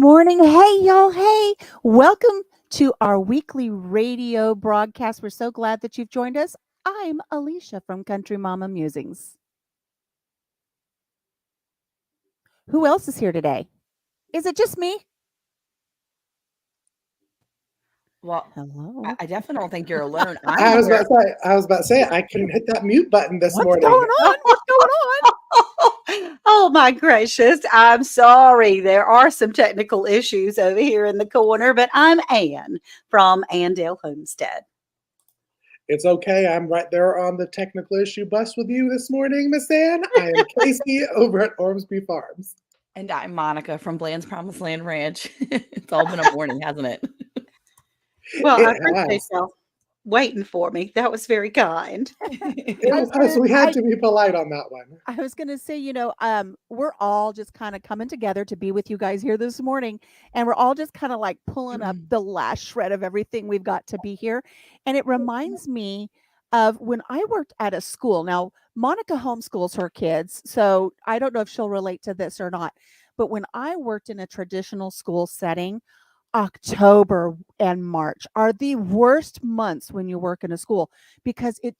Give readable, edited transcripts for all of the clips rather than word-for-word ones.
morning. Hey, y'all. Hey, welcome to our weekly radio broadcast. We're so glad that you've joined us. I'm Alicia from Country Mama Musings. Who else is here today? Is it just me? Well, Hello. I definitely don't think you're alone. I'm I was here. about to say, I was about to say, I couldn't hit that mute button this What's morning. going on? What's going on? Oh my gracious. I'm sorry. There are some technical issues over here in the corner, but I'm Ann from Andale Homestead. It's okay. I'm right there on the technical issue bus with you this morning, Miss Ann. I am Casey over at Ormsby Farms. And I'm Monica from Bland's Promised Land Ranch. It's all been a morning, hasn't it? Well, I It appreciate has. y'all waiting for me. That was very kind. I was Was. gonna, We had I, to be polite on that one. I was gonna say, we're all just kind of coming together to be with you guys here this morning, and we're all just kind of like pulling up the last shred of everything we've got to be here. And it reminds me of when I worked at a school. Now, Monica homeschools her kids, so I don't know if she'll relate to this or not. But when I worked in a traditional school setting, October and March are the worst months when you work in a school because it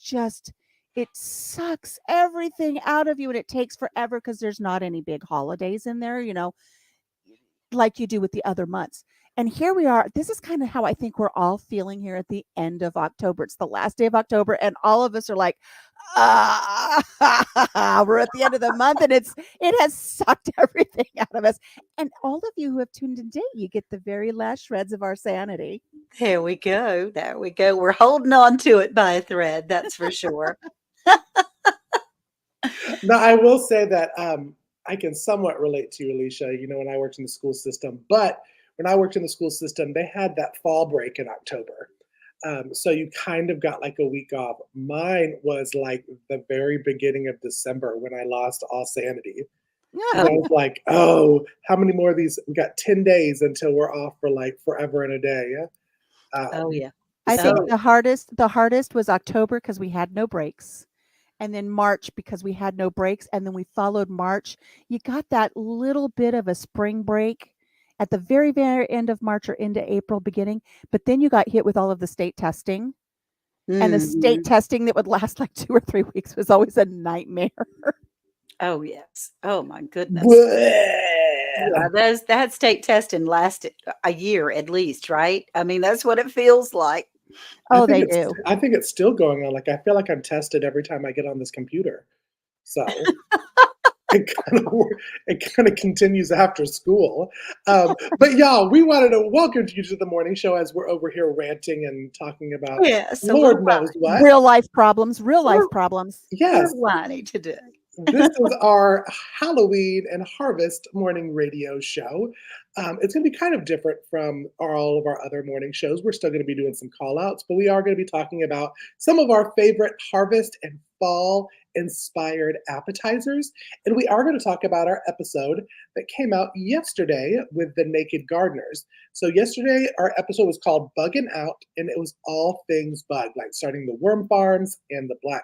sucks everything out of you and it takes forever because there's not any big holidays in there, like you do with the other months. And here we are. This is kind of how I think we're all feeling here at the end of October. It's the last day of October, and all of us are like, we're at the end of the month, and it has sucked everything out of us. And all of you who have tuned in today, you get the very last shreds of our sanity. There we go. There we go. We're holding on to it by a thread, that's for sure. Now, I will say that I can somewhat relate to you, Alicia, when I worked in the school system. But when I worked in the school system, they had that fall break in October. So you kind of got like a week off. Mine was like the very beginning of December when I lost all sanity. Yeah. I was like, oh, how many more of these? We got 10 days until we're off for like forever and a day. Oh, yeah. I So think the hardest was October because we had no breaks. And then March because we had no breaks, and then we followed March. You got that little bit of a spring break at the very, very end of March or into April beginning, but then you got hit with all of the state testing, and the state Mhm. testing that would last like 2 or 3 weeks was always a nightmare. Oh, yes. Oh, my goodness. bleh. Yeah, that state testing lasted a year at least, right? I mean, that's what it feels like. Oh, they do. I think it's still going on. Like I feel like I'm tested every time I get on this computer. So it kind of it kind of continues after school. But y'all, we wanted to welcome you to the morning show as we're over here ranting and talking about Yes, a little Lord knows what. Real life problems, real life we're problems. Yes, we're whiny today. this is our Halloween and Harvest morning radio show. It's going to be kind of different from all of our other morning shows. We're still going to be doing some call outs, but we are going to be talking about some of our favorite harvest and fall inspired appetizers. And we are going to talk about our episode that came out yesterday with the Naked Gardeners. So, yesterday, our episode was called Bugging Out, and it was all things bug, like starting the worm farms and the black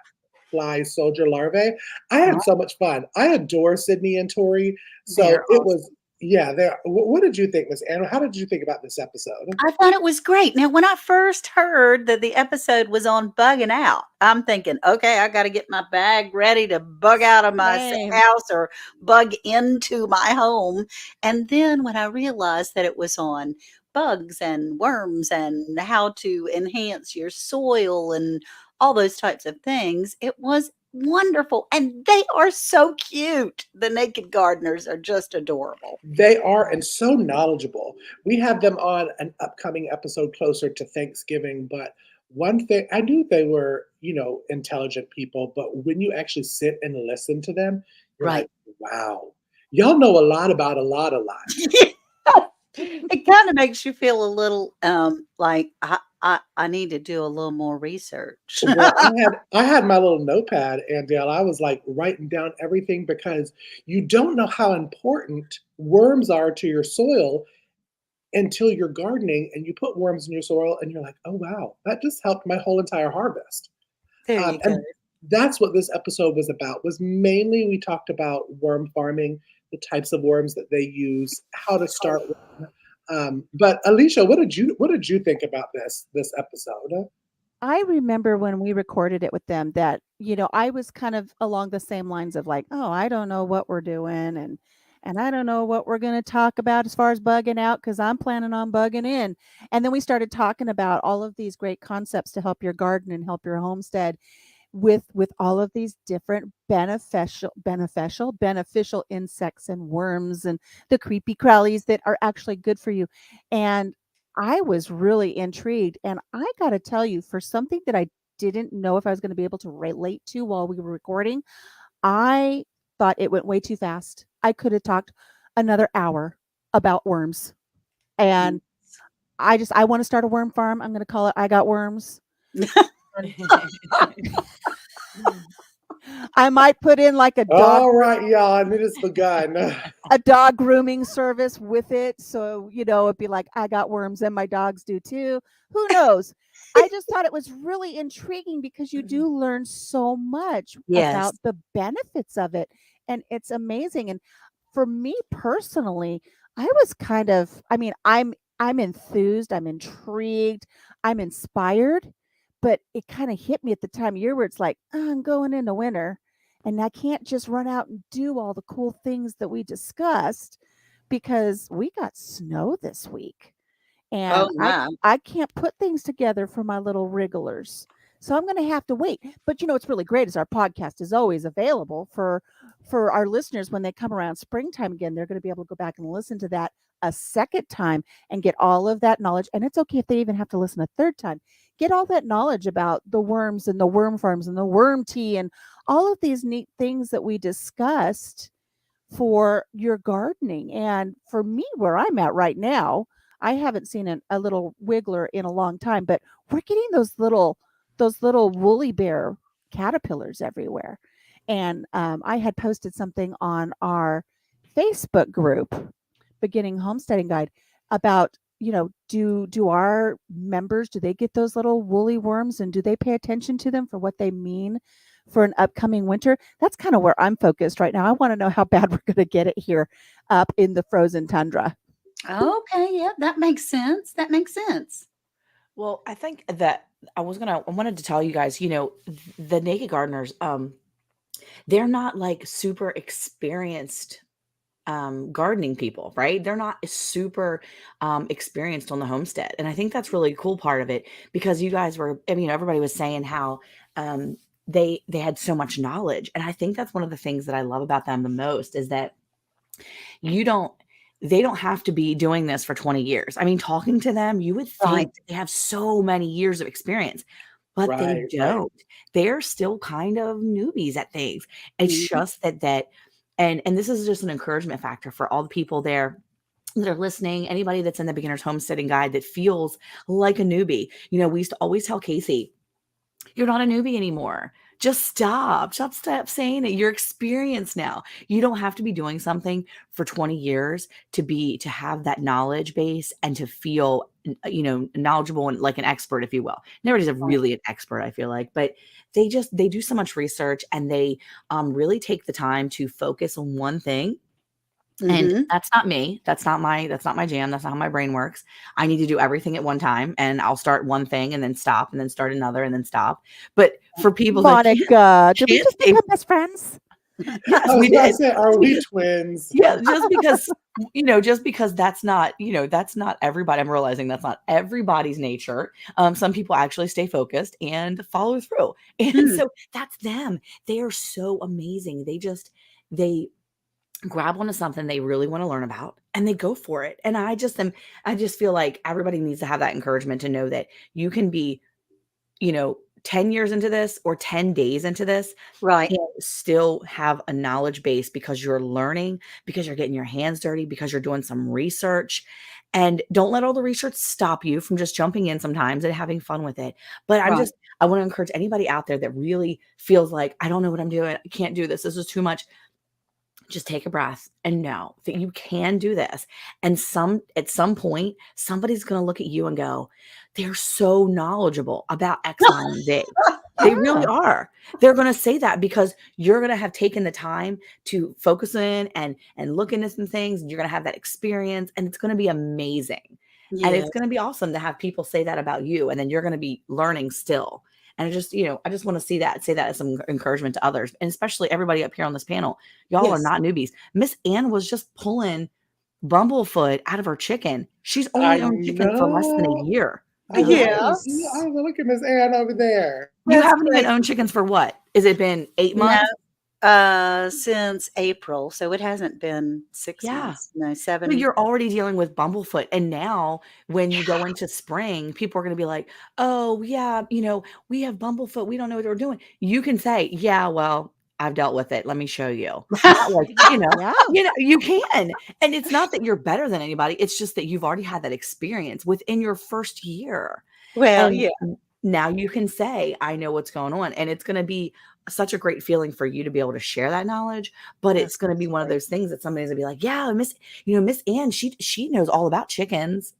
fly soldier larvae. I had so much fun. I adore Sydney and Tori. So They're it awesome. was, yeah. What did you think, Miss Anna? How did you think about this episode? I thought it was great. Now, when I first heard that the episode was on bugging out, I'm thinking, okay, I got to get my bag ready to bug out of my Same. house or bug into my home. And then when I realized that it was on bugs and worms and how to enhance your soil and all those types of things, it was wonderful. And they are so cute. The naked gardeners are just adorable. They are and so knowledgeable. We have them on an upcoming episode closer to Thanksgiving. But one thing, I knew they were, intelligent people, but when you actually sit and listen to them, you're Right. like, wow, y'all know a lot about a lot, a lot. It kinda makes you feel a little, like, I need to do a little more research. Well, I had my little notepad, and Dale, I was like writing down everything because you don't know how important worms are to your soil until you're gardening and you put worms in your soil and you're like, oh wow, that just helped my whole entire harvest. There you go. And that's what this episode was about. Was mainly we talked about worm farming, the types of worms that they use, how to start with. But Alicia, what did you think about this episode? I remember when we recorded it with them that, I was kind of along the same lines of like, "Oh, I don't know what we're doing and I don't know what we're gonna talk about as far as bugging out because 'cause I'm planning on bugging in." And then we started talking about all of these great concepts to help your garden and help your homestead with all of these different beneficial insects and worms and the creepy crawlies that are actually good for you. And I was really intrigued, and I got to tell you, for something that I didn't know if I was going to be able to relate to while we were recording, I thought it went way too fast. I could have talked another hour about worms. And I want to start a worm farm. I'm going to call it I Got Worms. And I might put in like All right, y'all, and it has begun. a dog grooming service with it. So, it'd be like, I got worms and my dogs do too. Who knows? I just thought it was really intriguing because you do learn so much Yes. about the benefits of it. And it's amazing. And for me personally, I was kind of, I'm enthused, I'm intrigued, I'm inspired, but it kind of hit me at the time of year where it's like, "Oh, I'm going into winter and I can't just run out and do all the cool things that we discussed because we got snow this week Oh and I my. I can't put things together for my little wrigglers. So I'm going to have to wait. But what's really great is our podcast is always available for our listeners when they come around springtime again. They're going to be able to go back and listen to that a second time and get all of that knowledge. And it's okay if they even have to listen a third time. Get all that knowledge about the worms and the worm farms and the worm tea and all of these neat things that we discussed for your gardening. And for me, where I'm at right now, I haven't seen a little wiggler in a long time, but we're getting those little woolly bear caterpillars everywhere. And I had posted something on our Facebook group, Beginning Homesteading Guide, about do our members, do they get those little woolly worms and do they pay attention to them for what they mean for an upcoming winter? That's kind of where I'm focused right now. I want to know how bad we're going to get it here up in the frozen tundra. Okay, yeah, that makes sense. That makes sense. Well, I think that I wanted to tell you guys, the naked gardeners, they're not like super experienced gardening people, right? They're not super experienced on the homestead. And I think that's really cool part of it because you guys everybody was saying how they had so much knowledge. And I think that's one of the things that I love about them the most is that you don't they don't have to be doing this for 20 years. I mean, talking to them, you would Right. think they have so many years of experience, but they Right, right. don't. They're still kind of newbies at things. It's Mhm. just that and this is just an encouragement factor for all the people there that are listening, anybody that's in the beginner's homesteading guide that feels like a newbie. We used to always tell Casey, you're not a newbie anymore. Just stop. Stop saying it. You're experienced now. You don't have to be doing something for 20 years to have that knowledge base and to feel knowledgeable and like an expert, if you will. Nobody's Right. really an expert, I feel like, but they do so much research and they really take the time to focus on one thing and Mhm. that's not me. That's not my jam. That's not how my brain works. I need to do everything at one time and I'll start one thing and then stop and then start another and then stop. But for people that Monica, did we can't just stay, become best friends? yes, I we was about to did. say, are Just we because, twins? yeah, just because that's not everybody. I'm realizing that's not everybody's nature. Some people actually stay focused and follow through. And Mm. so that's them. They are so amazing. They grab onto something they really want to learn about and they go for it. And I just feel like everybody needs to have that encouragement to know that you can be, 10 years into this or 10 days into this Right. and still have a knowledge base because you're learning, because you're getting your hands dirty, because you're doing some research. And don't let all the research stop you from just jumping in sometimes and having fun with it. But Right. I want to encourage anybody out there that really feels like, I don't know what I'm doing. I can't do this. This is too much. Just take a breath and know that you can do this. And at some point, somebody's going to look at you and go, they're so knowledgeable about X, Y, and Z. They really Yeah. are. They're going to say that because you're going to have taken the time to focus in and look into some things. You're going to have that experience, and it's going to be amazing. And Yes. it's going to be awesome to have people say that about you, and then you're going to be learning still. And I just want to say that as some encouragement to others, and especially everybody up here on this panel. Y'all are Yes. not newbies. Miss Ann was just pulling Bumblefoot out of her chicken. She's I only owned chicken for less than a know. year. I look at Yeah. look at Miss Ann over there. You That's haven't even great. owned chickens for what? Has it been 8 No, months? since April, so it hasn't been 6 Yeah. months. No, So 7. you're already dealing with Bumblefoot. And now when you go into spring, people are going to be like, oh, yeah, we have Bumblefoot. We don't know what we're doing. You can say, yeah, well, I've dealt with it. Let me show you. Not like, Yeah. you can. And it's not that you're better than anybody. It's just that you've already had that experience within your first year. Well, And yeah, now you can say, I know what's going on. And it's going to be such a great feeling for you to be able to share that knowledge. But it's that's going to be one of those things that somebody's going to be like, yeah, Miss Ann, she knows all about chickens.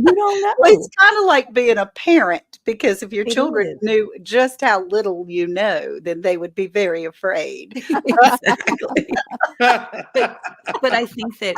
You don't Well, it's know. kinda like being a parent, because if your It children is. knew just how little you know, then they would be very afraid. Exactly. But I think that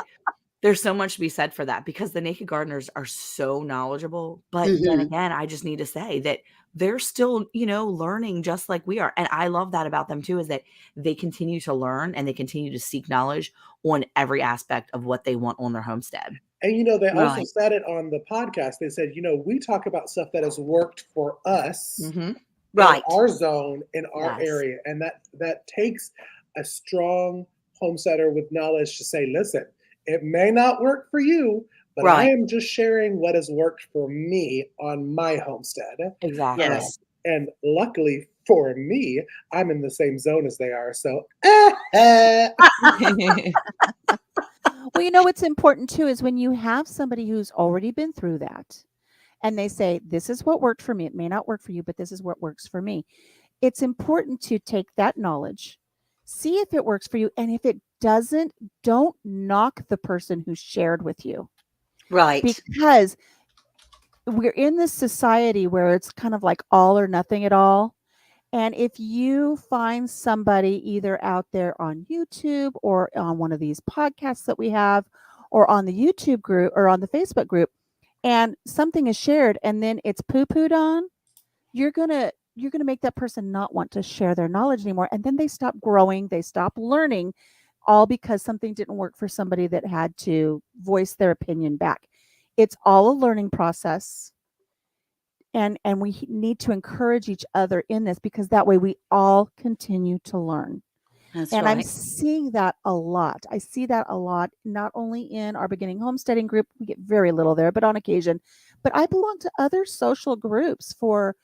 there's so much to be said for that because the naked gardeners are so knowledgeable. But then Mhm. again, I just need to say that they're still, learning just like we are. And I love that about them too, is that they continue to learn and they continue to seek knowledge on every aspect of what they want on their homestead. And they also Right. said it on the podcast. They said, we talk about stuff that has worked for us Mm-hmm. in Right. our zone, in our Yes. area. And that takes a strong homesteader with knowledge to say, listen, it may not work for you, but I Right. am just sharing what has worked for me on my homestead. Exactly. Uh, Yes. and luckily for me, I'm in the same zone as they are. So, Well, what's important too is when you have somebody who's already been through that and they say, this is what worked for me. It may not work for you, but this is what works for me. It's important to take that knowledge, see if it works for you. And if it doesn't, don't knock the person who shared with you, Right. because we're in this society where it's kind of like all or nothing at all. And if you find somebody either out there on YouTube or on one of these podcasts that we have, or on the YouTube group or on the Facebook group, and something is shared and then it's poo-pooed on, you're gonna make that person not want to share their knowledge anymore. And then they stop growing, they stop learning, all because something didn't work for somebody that had to voice their opinion back. It's all a learning process, and we need to encourage each other in this, because that way we all continue to learn. That's And I'm right. seeing that a lot. I see that a lot, not only in our beginning homesteading group, we get very little there, but on occasion. But I belong to other social groups for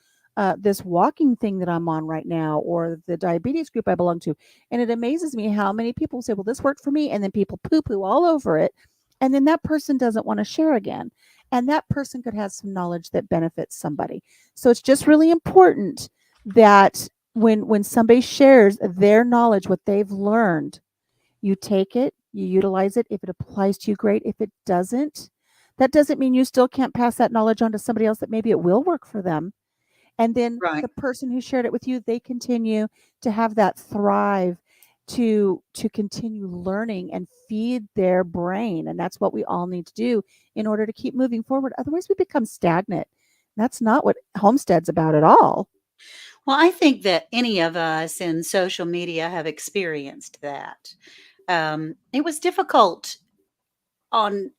this walking thing that I'm on right now, or the diabetes group I belong to. And it amazes me how many people say, well, this worked for me. And then people poo poo all over it. And then that person doesn't want to share again. And that person could have some knowledge that benefits somebody. So it's just really important that when somebody shares their knowledge, what they've learned, you take it, you utilize it. If it applies to you, great. If it doesn't, that doesn't mean you still can't pass that knowledge on to somebody else that maybe it will work for them. And then Right. the person who shared it with you, they continue to have that thrive, to continue learning and feed their brain. And that's what we all need to do in order to keep moving forward. Otherwise we become stagnant. That's not what homestead's about at all. Well, I think that any of us in social media have experienced that. It was difficult on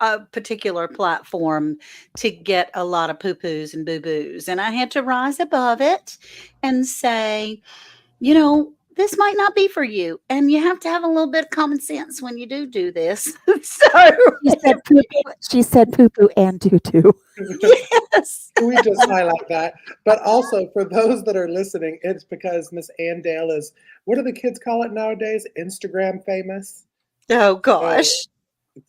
a particular platform to get a lot of poo-poos and boo-boos, and I had to rise above it and say, this might not be for you, and you have to have a little bit of common sense when you do this. So, She said poo poo. She said poo poo and tutu. yes. we just highlight that. But also for those that are listening, it's because Miss Ann Dale is, what do the kids call it nowadays? Instagram famous. Oh So, gosh.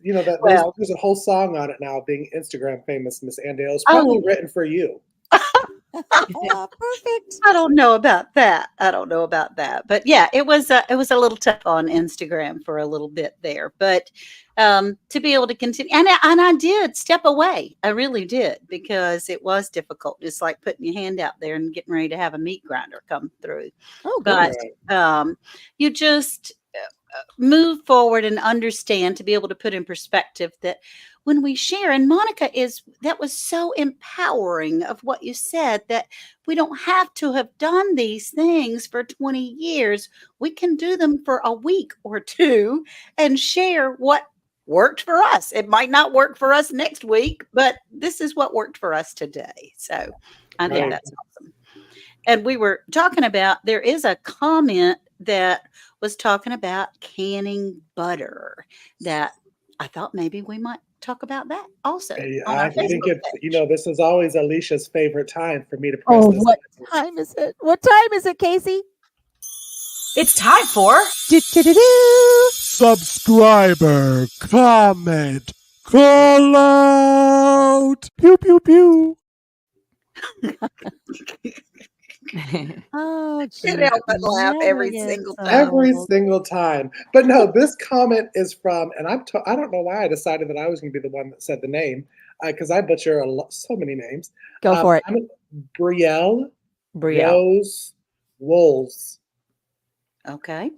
that Well, there's a whole song on it now, being Instagram famous. Miss Ann Dale is probably oh, written for you. Perfect. I don't know about that. I don't know about that. But yeah, it was a little tough on Instagram for a little bit there. But to be able to continue, and I did step away. I really did, because it was difficult. It's like putting your hand out there and getting ready to have a meat grinder come through. Oh, But goodness. Right. you just move forward and understand, to be able to put in perspective that when we share, and Monica, is that was so empowering of what you said, that we don't have to have done these things for 20 years. We can do them for a week or two and share what worked for us. It might not work for us next week, but this is what worked for us today. So I think Yeah. Right. that's awesome. And we were talking about, there is a comment that was talking about canning butter, that I thought maybe we might talk about that also on I our think Facebook it's, page. this is always Alicia's favorite time for me to press Oh, this what button. time is it? What time is it, Casey? It's time for Do-do-do-do. Subscriber comment call out. Pew pew pew. Oh, Can't geez. help but laugh Never every gets single time. Every old. single time. But no, this comment is from, and I don't know why I decided that I was going to be the one that said the name, because I butcher so many names. Go for it. I'm Brielle Brielle. Rose Wolves. Okay.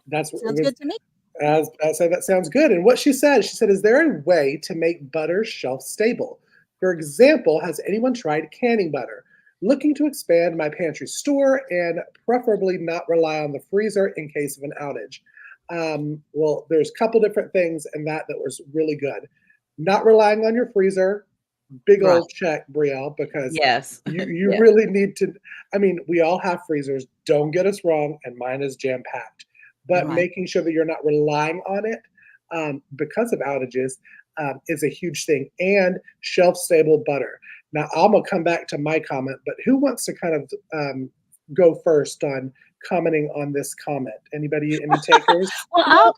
That's what it Sounds was. good to me. As I say, that sounds good. And what she said, is there a way to make butter shelf stable? For example, has anyone tried canning butter? Looking to expand my pantry store and preferably not rely on the freezer in case of an outage. Well, there's a couple different things in that was really good. Not relying on your freezer, big Right. old check, Brielle, because Yes. you Yeah. really need to. I mean, we all have freezers. Don't get us wrong, and mine is jam packed. But Right. making sure that you're not relying on it because of outages is a huge thing. And shelf stable butter. Now I'm gonna come back to my comment, but who wants to kind of go first on commenting on this comment? Anybody? Any takers? Well,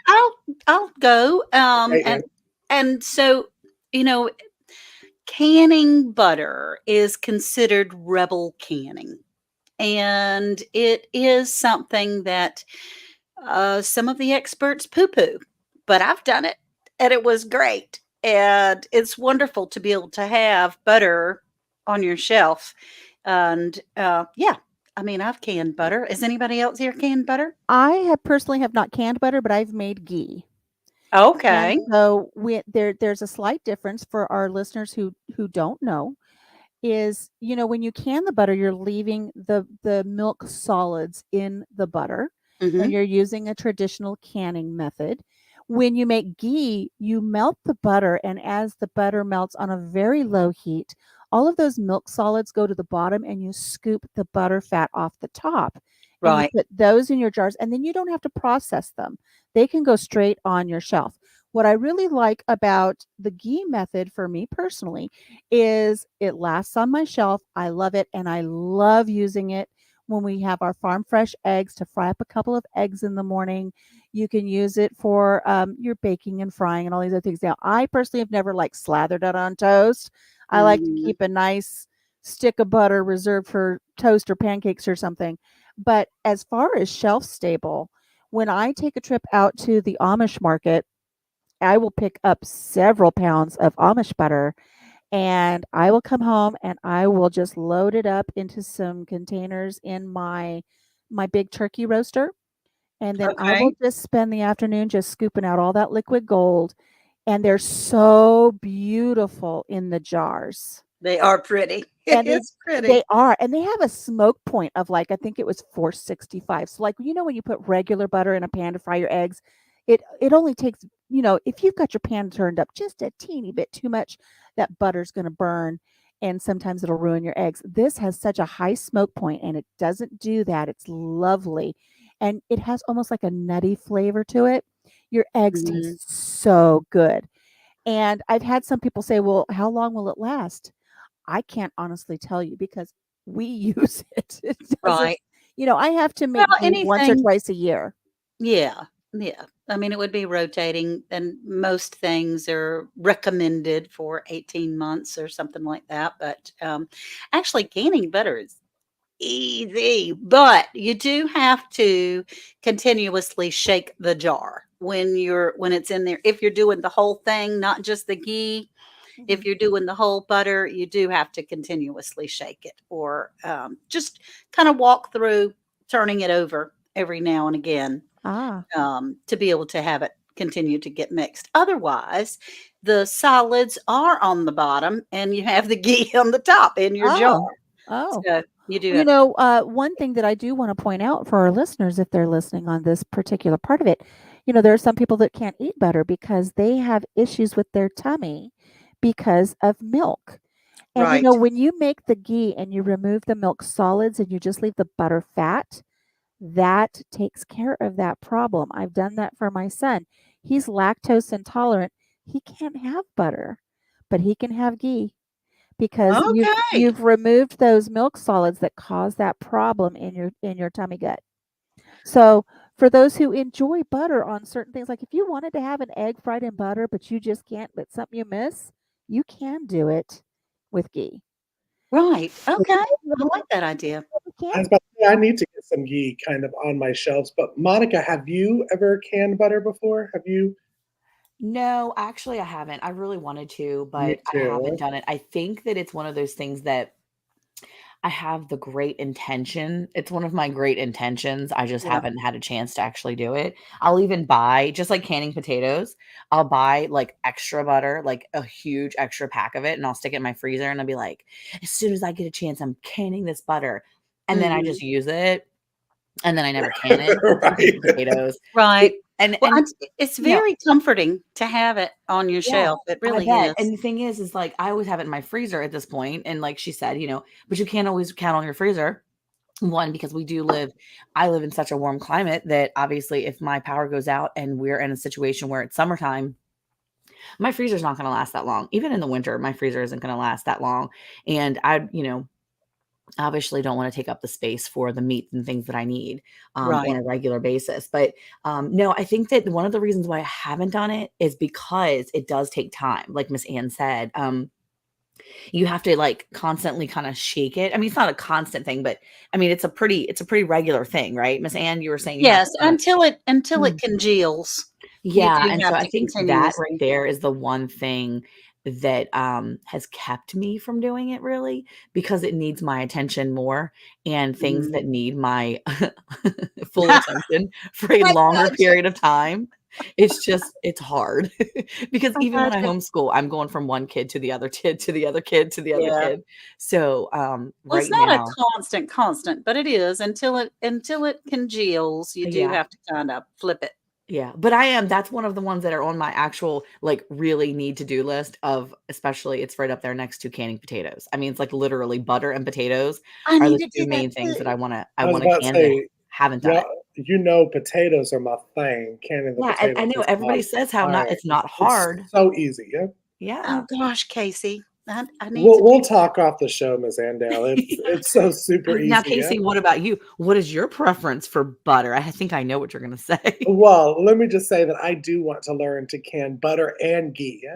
I'll go. Okay, And so, you know, canning butter is considered rebel canning, and it is something that some of the experts poo poo, but I've done it and it was great. And it's wonderful to be able to have butter on your shelf. And yeah, I mean, I've canned butter. Is anybody else here canned butter? I have personally have not canned butter, but I've made ghee. Okay. And so there's a slight difference for our listeners who don't know, is when you can the butter, you're leaving the milk solids in the butter, and Hmm. you're using a traditional canning method. When you make ghee, you melt the butter, and as the butter melts on a very low heat, all of those milk solids go to the bottom, and you scoop the butter fat off the top, and you Right. put those in your jars, and then you don't have to process them. They can go straight on your shelf. What I really like about the ghee method for me personally is it lasts on my shelf. I love it, and I love using it when we have our farm fresh eggs to fry up a couple of eggs in the morning. You can use it for your baking and frying and all these other things. Now, I personally have never like slathered it on toast. I like to Hmm. keep a nice stick of butter reserved for toast or pancakes or something. But as far as shelf stable, when I take a trip out to the Amish market, I will pick up several pounds of Amish butter, and I will come home and I will just load it up into some containers in my big turkey roaster, and then I will Okay. just spend the afternoon just scooping out all that liquid gold, and they're so beautiful in the jars. They are pretty. It And is they pretty. are, and they have a smoke point of, like, I think it was 465. So, like, when you put regular butter in a pan to fry your eggs, it only takes, if you've got your pan turned up just a teeny bit too much, that butter's gonna burn, and sometimes it'll ruin your eggs. This has such a high smoke point, and it doesn't do that. It's lovely, and it has almost like a nutty flavor to it. Your eggs Mhm. taste so good, and I've had some people say, "Well, how long will it last?" I can't honestly tell you because we use it. It doesn't, Right. I have to Well, make ghee once or anything. twice a year. Yeah. Yeah. I mean, it would be rotating, and most things are recommended for 18 months or something like that. But actually, canning butter is easy, but you do have to continuously shake the jar when it's in there. If you're doing the whole thing, not just the ghee, if Mhm. you're doing the whole butter, you do have to continuously shake it, or just kind of walk through turning it over every now and again, Ah. to be able to have it continue to get mixed. Otherwise, the solids are on the bottom and you have the ghee on the top in your jar. Oh. Oh. So you do Well, have to. one thing that I do want to point out for our listeners, if they're listening on this particular part of it, there are some people that can't eat butter because they have issues with their tummy because of milk. And Right. when you make the ghee and you remove the milk solids and you just leave the butter fat, that takes care of that problem. I've done that for my son. He's lactose intolerant. He can't have butter, but he can have ghee because Okay. you've removed those milk solids that cause that problem in your tummy gut. So, for those who enjoy butter on certain things, like if you wanted to have an egg fried in butter, but you just can't, but something you miss, you can do it with ghee. Right. So, Okay. I like that idea. you I can. was about to say I need to get some ghee kind of on my shelves. But Monica, have you ever canned butter before? Have you? No, actually, I haven't. I really wanted to, Me but I haven't too. done it. I think that it's one of those things that I have the great intention. It's one of my great intentions. I just Yeah. haven't had a chance to actually do it. I'll even buy, just like canning potatoes, I'll buy like extra butter, like a huge extra pack of it, and I'll stick it in my freezer. And I'll be like, as soon as I get a chance, I'm canning this butter. And then I Mhm. just use it. And then I never can it for Right. potatoes. Right. Well, And it's you know, very comforting to have it on your yeah, shelf. It I really bet, is. and the thing is like, I always have it in my freezer at this point, and like she said, but you can't always count on your freezer. One, because I live in such a warm climate that obviously if my power goes out and we're in a situation where it's summertime, my freezer's not gonna last that long. Even in the winter, my freezer isn't gonna last that long, and obviously don't wanna take up the space for the meats and things that I need, on Right. a regular basis, but, no, I think that one of the reasons why I haven't done it is because it does take time, like Miss Ann said, you have to, like, constantly kinda shake it. I mean, it's not a constant thing, but, I mean, it's a pretty regular thing, right? Miss Ann, you were saying you have Yes, to kinda. until it Mm. congeals, you Yeah, do and so have I to think that right continuously. there is the one thing that, has kept me from doing it really, because it needs my attention more, and things Mhm. that need my full attention for a I longer gotcha. period of time, it's hard. Because I even when I gotcha. homeschool, I'm going from one kid to the other kid, to the other kid, to the other Yeah. kid. So, Well, it's right not a now. constant, but it is until it congeals, you do Yeah. have to kinda flip it. Yeah, but that's one of the ones that are on my actual, like, really need to do list of, especially it's right up there next to canning potatoes. I mean, it's like literally butter and potatoes I are need the to 2 do that main things that too. I I was wanna about to can, but say, haven't done yeah, it. potatoes are my thing. Canning the Yeah, and I potatoes know is my everybody says how not thing. it's not It's hard. so easy. Yeah. Yeah. Oh gosh, Casey, I need We'll to do we'll talk off the show, Miss Andale. It's so super Now, easy. Yeah. Casey, what about you? What is your preference for butter? I think I know what you're gonna say. Well, let me just say that I do want to learn to can butter and ghee.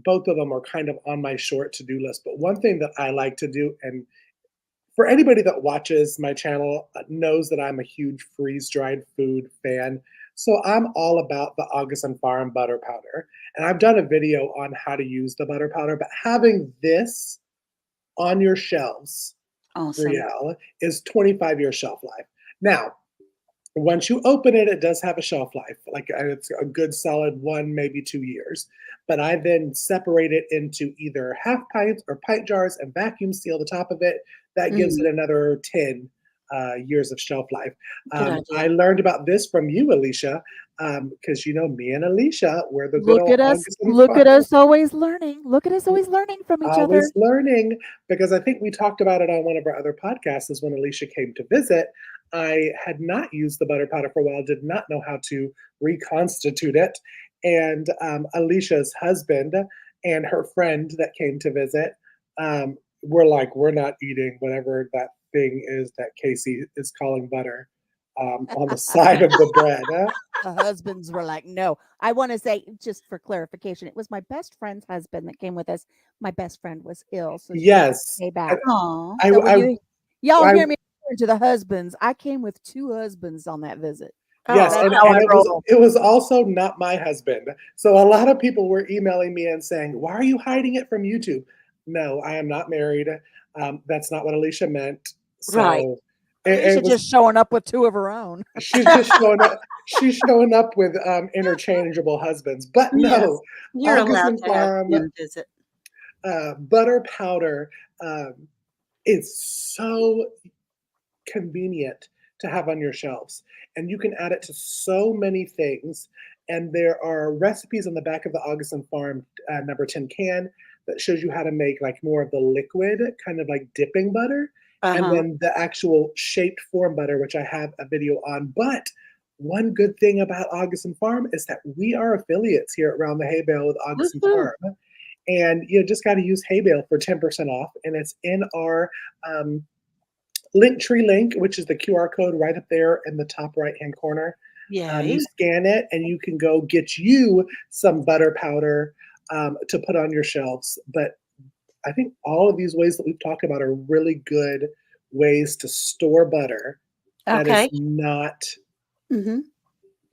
Both of them are kind of on my short to-do list. But one thing that I like to do, and for anybody that watches my channel knows that I'm a huge freeze-dried food fan. So I'm all about the August and Farm butter powder. And I've done a video on how to use the butter powder, but having this on your shelves, awesome. Brielle, is 25-year shelf life. Now, once you open it, it does have a shelf life, like it's a good solid 1, maybe 2 years. But I then separate it into either half pints or pint jars and vacuum seal the top of it. That gives it Mhm. another 10 years of shelf life. Good I idea. learned about this from you, Alicia, because me and Alicia, we're the good old August and Look Farm. at us always learning. Look at us always learning from each other. Always learning, because I think we talked about it on one of our other podcasts is when Alicia came to visit. I had not used the butter powder for a while, did not know how to reconstitute it. And Alicia's husband and her friend that came to visit were like, we're not eating whatever that thing is that Casey is calling butter. on the side of the bread. The husbands were like, no. I want to say, just for clarification, it was my best friend's husband that came with us. My best friend was ill, so she had to Yes, stay back. Aw. I, So when I, y'all I, hear me referring to the husbands, I came with 2 husbands on that visit. yes, Oh, That's and how I and roll. it was also not my husband. So a lot of people were emailing me and saying, "Why are you hiding it from YouTube?" No, I am not married. That's not what Alicia meant. right. So Alicia it was. just showing up with 2 of her own. She's just showing up. She's showing up with interchangeable husbands. But Yes. no, You're allowed Augustin to have Farm him visit. butter powder um, is so convenient to have on your shelves. And you can add it to so many things. And there are recipes on the back of the Augustin Farm number 10 can that shows you how to make like more of the liquid, kind of like dipping butter. And Uh-huh. then the actual shaped form butter, which I have a video on. But one good thing about Augustin Farm is that we are affiliates here at Round the Hay Bale with Augustin Woohoo. Farm. And you just got to use Hay Bale for 10% off. And it's in our Linktree link, which is the QR code right up there in the top right hand corner. Yay. You scan it and you can go get you some butter powder to put on your shelves. But I think all of these ways that we've talked about are really good ways to store butter that is Okay. not hmm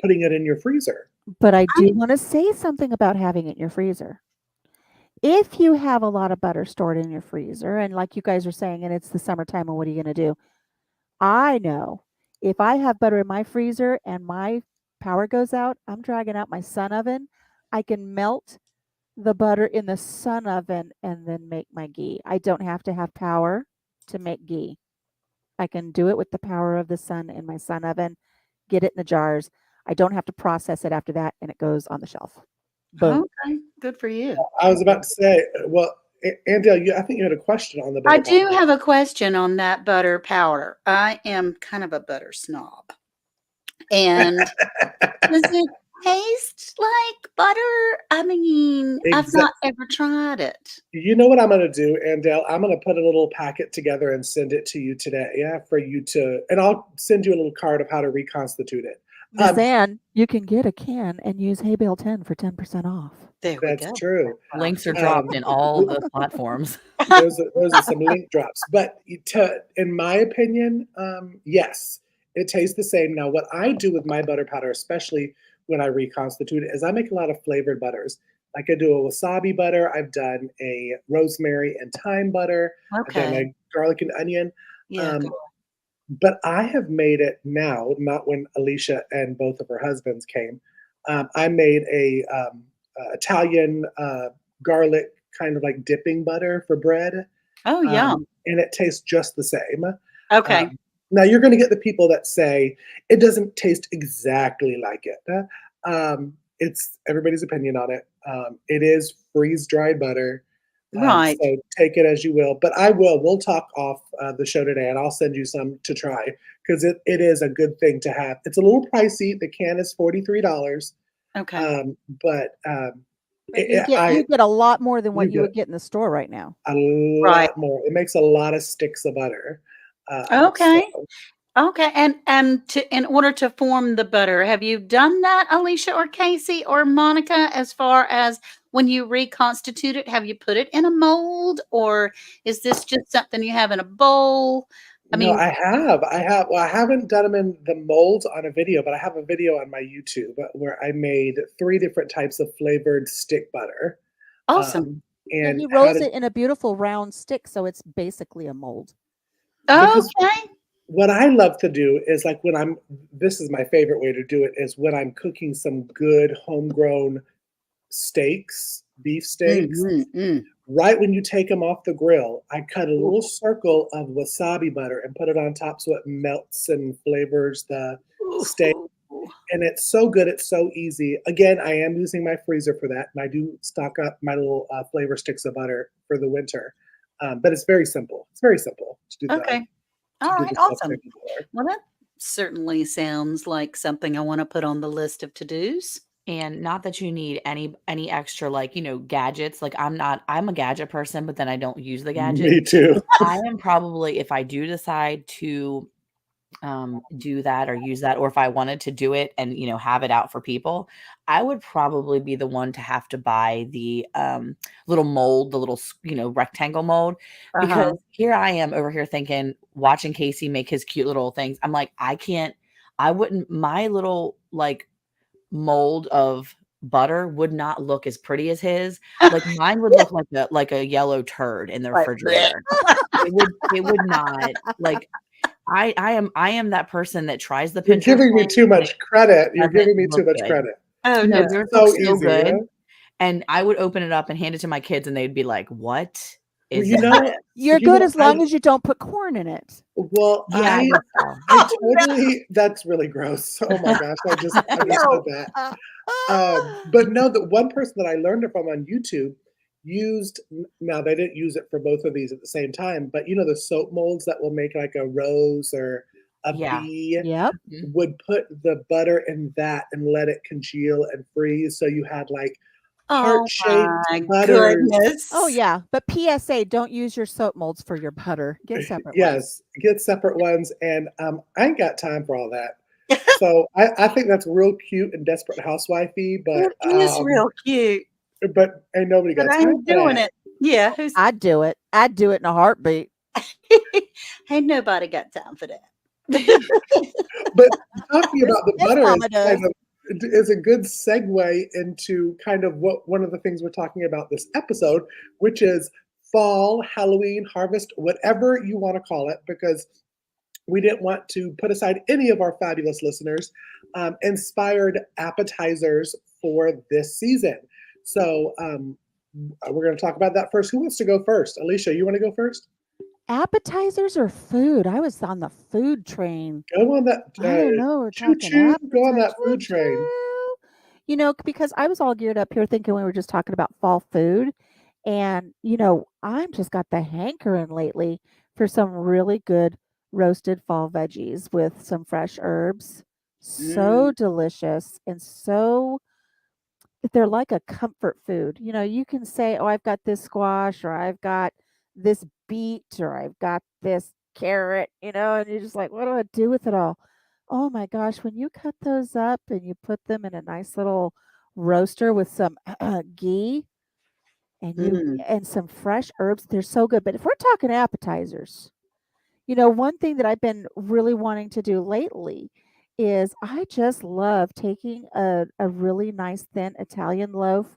putting it in your freezer. But I do want to say something about having it in your freezer. If you have a lot of butter stored in your freezer, and like you guys are saying, and it's the summertime, and what are you going to do? I know if I have butter in my freezer and my power goes out, I'm dragging out my sun oven. I can melt the butter in the sun oven and then make my ghee. I don't have to have power to make ghee. I can do it with the power of the sun in my sun oven, get it in the jars. I don't have to process it after that, and it goes on the shelf. Boom. Okay. Good for you. I was about to say, well, Andale, I think you had a question on the I butter do powder. have a question on that butter powder. I am kind of a butter snob. And does it taste like butter? I mean, I've Exactly. not ever tried it. You know what I'm going to do, Andale? I'm going to put a little packet together and send it to you today. Yeah, for you to, and I'll send you a little card of how to reconstitute it. Miss Ann, you can get a can and use Hay Bale 10 for 10% off. There we That's go. true. Links are Um, dropped in all we- the platforms. those are some link drops. But in my opinion, yes, it tastes the same. Now, what I do with my butter powder, especially when I reconstitute it, is I make a lot of flavored butters. Like I do a wasabi butter. I've done a rosemary and thyme butter. I've done Okay. a garlic and onion. Yeah. Um, but I have made it now, not when Alicia and both of her husbands came. I made a Italian garlic kind of like dipping butter for bread, Oh, yum. and it tastes just the same. Okay. Now you're going to get the people that say it doesn't taste exactly like it. It's everybody's opinion on it. It is freeze dried butter. Right. So take it as you will. But I will. We'll talk off the show today, and I'll send you some to try because it is a good thing to have. It's a little pricey. The can is $43, Okay. but But you get a lot more than what you you would get get in the store right now. a Right. lot more. It makes a lot of sticks of butter. Okay. So Okay. And in order to form the butter, have you done that, Alicia or Casey or Monica, as far as when you reconstitute it? Have you put it in a mold, or is this just something you have in a bowl? I no, mean, I have. Well, I haven't done them in the molds on a video, but I have a video on my YouTube where I made 3 different types of flavored stick butter. awesome. Yeah, And he how rolls to it in a beautiful round stick, so it's basically a mold. because Okay. what I love to do is like this is my favorite way to do it is when I'm cooking some good homegrown steaks, beef steaks. Mm. Right when you take them off the grill, I cut a little circle of wasabi butter and put it on top so it melts and flavors the steak. Ooh. And it's so good. It's so easy. Again, I am using my freezer for that, and I do stock up my little flavor sticks of butter for the winter. But it's very simple. It's very simple to do Okay. All do right. the stuff Awesome. before. Well, that certainly sounds like something I want to put on the list of to-dos. And not that you need any extra, like, gadgets. Like, I'm a gadget person, but then I don't use the gadget. Me too. I am probably, if I do decide to do that or use that, or if I wanted to do it and, have it out for people, I would probably be the one to have to buy the little mold, the little, rectangle mold, because Uh-huh. here I am over here thinking, watching Casey make his cute little things. I'm like, I wouldn't, my little like mold of butter would not look as pretty as his. Like mine would look like a yellow turd in the Like, bleh. refrigerator. It would not like I am that person that tries the You're Pinterest giving me thing too and it much credit. You're doesn't giving me too look much good. credit. Oh, No, no. It's yours so looks so easy, good, huh? and I would open it up and hand it to my kids, and they'd be like, "What Well, is that?" You're good as long as you don't put corn in in it. Yeah, I guess so. I Oh, no. totally, that's really gross. Oh my gosh, I just said No. that. But no, the one person that I learned it from on YouTube used, now they didn't use it for both of these at the same time, but the soap molds that will make like a rose or a Yeah. bee Yep. Mhm. would put the butter in that and let it congeal and freeze. So you had like Oh heart-shaped my butters. goodness. Oh yeah, but PSA, don't use your soap molds for your butter. Get separate ones. Yes, get separate ones, and I ain't got time for all that. So I think that's real cute and desperate housewifey, It is real cute, but ain't nobody but got I time ain't for doing that. it. Yeah, who's I'd do it. I'd do it in a heartbeat. ain't nobody got time for that. But talking about the This butter mama does. is a good segue into kind of what one of the things we're talking about this episode, which is fall, Halloween, harvest, whatever you want to call it, because we didn't want to put aside any of our fabulous listeners inspired appetizers for this season. So we're going to talk about that first. Who wants to go first? Alicia, you want to go first? Appetizers or food? I was on the food train. Go on that I didn't know we're choo talking choo. Go on appetizers. that food train. Because I was all geared up here thinking we were just talking about fall food. And, I'm just got the hankering lately for some really good roasted fall veggies with some fresh herbs. So Mm. delicious and so they're like a comfort food. You can say, "Oh, I've got this squash or I've got this beet or I've got this carrot," and you're just like, "What do I do with it all?" Oh my gosh, when you cut those up and you put them in a nice little roaster with some ghee Mm. and some fresh herbs, they're so good. But if we're talking appetizers, one thing that I've been really wanting to do lately is I just love taking a really nice thin Italian loaf,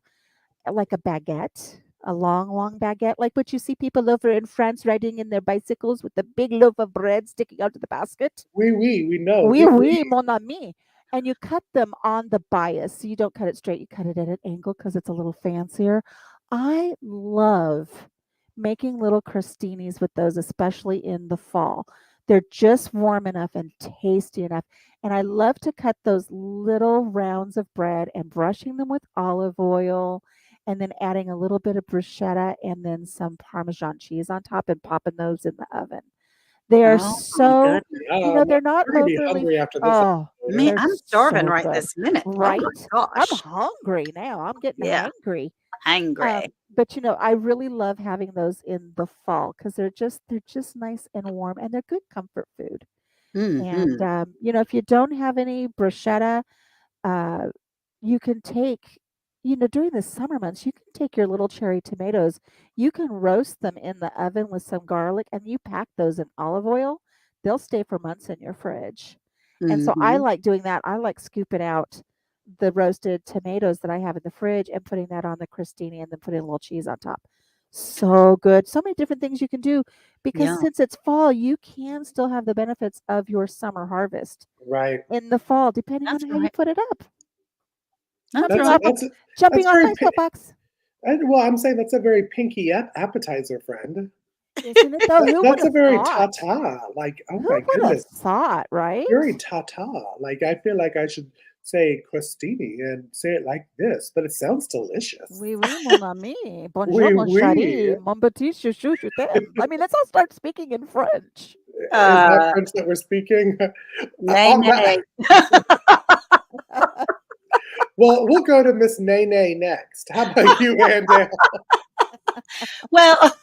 like a baguette, a long, long baguette, like what you see people over in France riding in their bicycles with the big loaf of bread sticking out of the basket. We know. Oui, oui, mon ami. And you cut them on the bias. So you don't cut it straight, you cut it at an angle because it's a little fancier. I love making little crostinis with those, especially in the fall. They're just warm enough and tasty enough. And I love to cut those little rounds of bread and brushing them with olive oil and then adding a little bit of bruschetta and then some Parmesan cheese on top and popping those in the oven. They are Oh my so, goodness. they're not We're gonna be overly hungry after this oh, episode, Me, huh? they're I'm starving so right good, this minute. Oh right? my I'm gosh. hungry now. I'm getting Yeah, hangry. angry. But I really love having those in the fall because they're just nice and warm and they're good comfort food. And Mhm. if you don't have any bruschetta, uh, you can take, during the summer months, you can take your little cherry tomatoes, you can roast them in the oven with some garlic, and you pack those in olive oil. They'll stay for months in your fridge. And so I Mhm. like doing that. I like scooping out the roasted tomatoes that I have in the fridge and putting that on the crostini and then putting a little cheese on top. So good. So many different things you can do because Yeah, since it's fall, you can still have the benefits of your summer harvest Right. in the fall, depending that's on how you right. put it up. That's Jumping That's off right. of that's jumping that's off very my soapbox. well, I'm saying that's a very pinky appetizer, friend. Isn't it though? Who would That's a have very thought? ta-ta. Like, oh Who my would have goodness, thought, right? very ta-ta. Like, I feel like I should say crostini and say it like this, but it sounds delicious. Oui, oui, mon ami. Bonjour, Oui, mon oui. chéri. Mon petit chouchou, je t'aime. I mean, let's all start speaking in French. Is that Uh, French that we're speaking? nay, On that, nay. well, we'll go to Miss Nene next. How about you, Andale? Well,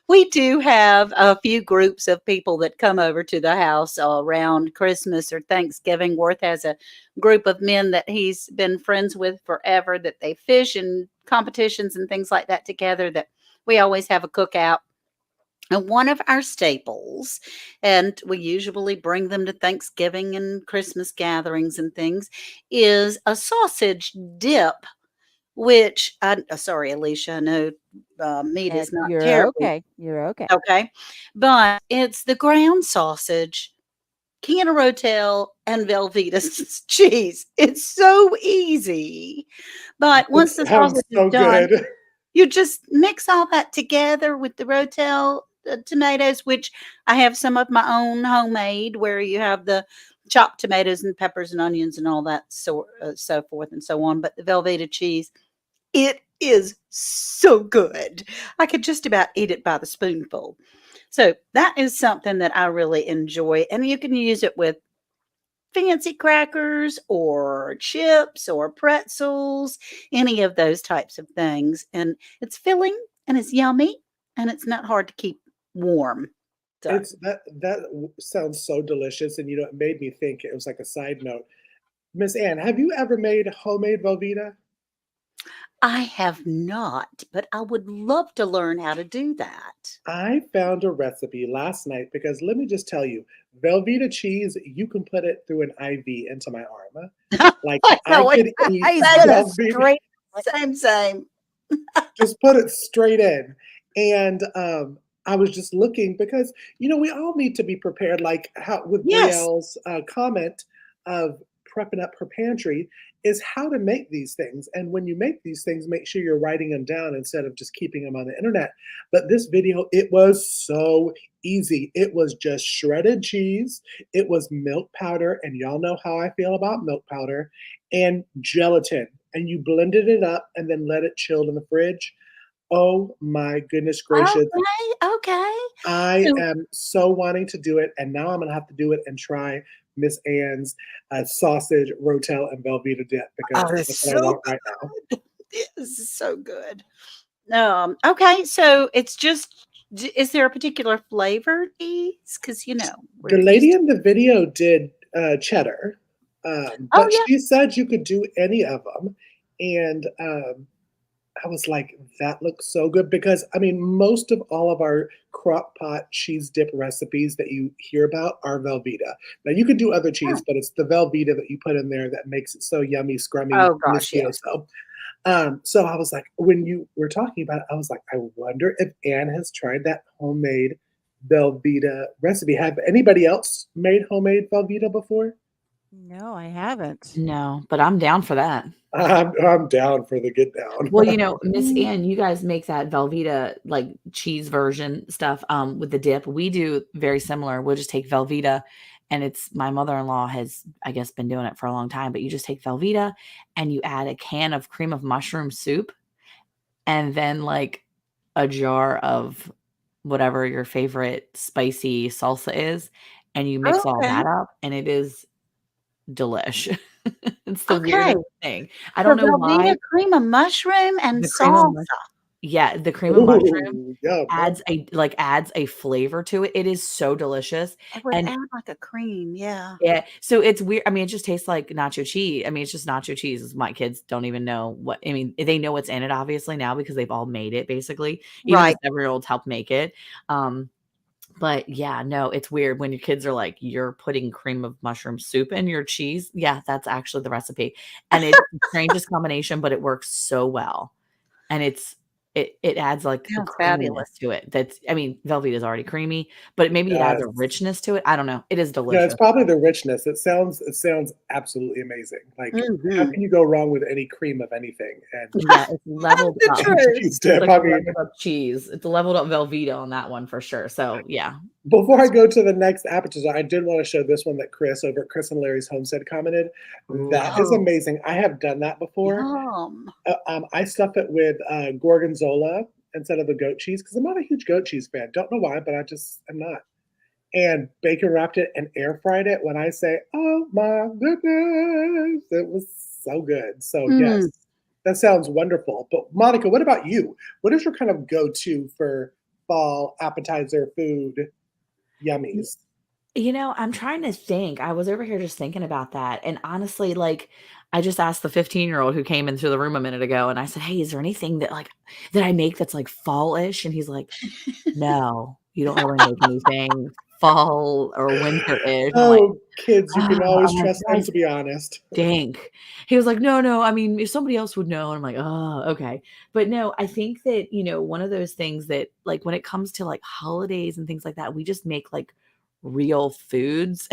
we do have a few groups of people that come over to the house around Christmas or Thanksgiving. Worth has a group of men that he's been friends with forever that they fish in competitions and things like that together, that we always have a cookout. And one of our staples, and we usually bring them to Thanksgiving and Christmas gatherings and things, is a sausage dip, which sorry, Alicia, I know meat is not You're terribly okay. You're okay. okay, but it's the ground sausage, Canna Rotel, and Velveeta cheese. It's so easy, but That once the sounds sausage is so done, good. you just mix all that together with the Rotel tomatoes, which I have some of my own homemade, where you have the chopped tomatoes and peppers and onions and all that so forth and so on. But the Velveeta cheese, it is so good. I could just about eat it by the spoonful. So that is something that I really enjoy. And you can use it with fancy crackers or chips or pretzels, any of those types of things. And it's filling and it's yummy and it's not hard to keep warm. So It's sounds so delicious, and it made me think. It was like a side note. Miss Ann, have you ever made homemade Velveeta? I have not, but I would love to learn how to do that. I found a recipe last night because let me just tell you, Velveeta cheese, you can put it through an IV into my arm. Like I I know it. could eat He's Same, gonna Velveeta, straight. same. just put it straight in. And I was just looking because we all need to be prepared. Like how with Yes. Brielle's comment of prepping up her pantry is how to make these things. And when you make these things, make sure you're writing them down instead of just keeping them on the internet. But this video, it was so easy. It was just shredded cheese. It was milk powder, and y'all know how I feel about milk powder, and gelatin. And you blended it up and then let it chill in the fridge. Oh my goodness gracious. Okay. I So am so wanting to do it, and now I'm gonna have to do it and try Miss Ann's sausage, Rotel, and Velveeta dip because oh, it's that's what I so want right now. good. This is so good. Okay, so it's just is there a particular flavor cheese? Because The we're lady used to in the video did cheddar, oh but yeah. she said you could do any of them, and I was like, that looks so good because I mean, most of all of our crock pot cheese dip recipes that you hear about are Velveeta. Now you could do other Oh, cheese, but it's the Velveeta that you put in there that makes it so yummy, scrummy, oh gosh, yes. delicioso. So I was like, when you were talking about it, I was like, I wonder if Anne has tried that homemade Velveeta recipe. Have anybody else made homemade Velveeta before? No, I haven't. No, but I'm down for that. I'm down for the get down. Well, Miss Mm, Ann, you guys make that Velveeta like cheese version stuff with the dip. We do very similar. We'll just take Velveeta, and it's my mother-in-law has, I guess, been doing it for a long time, but you just take Velveeta and you add a can of cream of mushroom soup and then like a jar of whatever your favorite spicy salsa is, and you mix all okay. that up, and it is delish. It's the Okay. weirdest thing. I So don't know Velveeta why. cream of mushroom and The cream of salsa. mush Yeah, the cream of mushroom Ooh, yum. adds a flavor to it. It is so delicious, It would and add like a cream, yeah. yeah, so it's weird. I mean, it just tastes like nacho cheese. I mean, it's just nacho cheese. My kids don't even know what I mean, they know what's in it obviously now because they've all made it basically. Even the Right. 7-year-olds helped make it. Um, but yeah, no, it's weird when your kids are like, "You're putting cream of mushroom soup in your cheese?" Yeah, that's actually the recipe, and it's the strangest combination, but it works so well. And it adds, like, a Sounds creaminess fabulous. to it that's I mean, Velveeta is already creamy, but maybe it adds Yes. a richness to it. I don't know. It is No, it's delicious. probably the richness. It sounds absolutely amazing. Like, how Mhm. can you go wrong with any cream of anything? And Yeah, it's leveled The up. truth. cheese It's dip. like I a mean, leveled up cheese. It's a leveled up Velveeta on that one for sure. So, yeah. before I go to the next appetizer, I did want to show this one that Chris over at Chris and Larry's Homestead commented. Ooh. That is Oh, amazing. I have done that before. yum. I stuff it with gorgonzola instead of the goat cheese because I'm not a huge goat cheese fan. Don't know why, but I'm not. And bacon wrapped it and air fried it. When I say, oh my goodness, it was so good. So Mm. yes, That sounds wonderful. But Monica, what about you? What is your kind of go-to for fall appetizer food Y- yummies? I'm trying to think. I was over here just thinking about that. And honestly, like, I just asked the 15-year-old who came into the room a minute ago and I said, "Hey, is there anything that I make that's like fall-ish?" And he's like, "No, you don't really make anything fall or winter-ish." I'm like, Oh, kids, you can "Oh," always I'm like, trust them "Guys, to be honest. stink." He was like, "No, no, I mean, if somebody else would know." And I'm like, "Oh, okay." But no, I think that, one of those things that like when it comes to like holidays and things like that, we just make like real foods.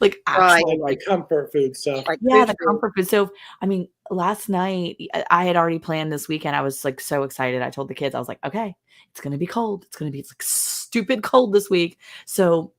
Like Right. actual Like the like comfort food stuff. Like yeah, good the food. comfort food. So, I mean, last night I had already planned this weekend. I was like so excited. I told the kids, I was like, "Okay, it's going to be cold. It's going to be like stupid cold this week. So,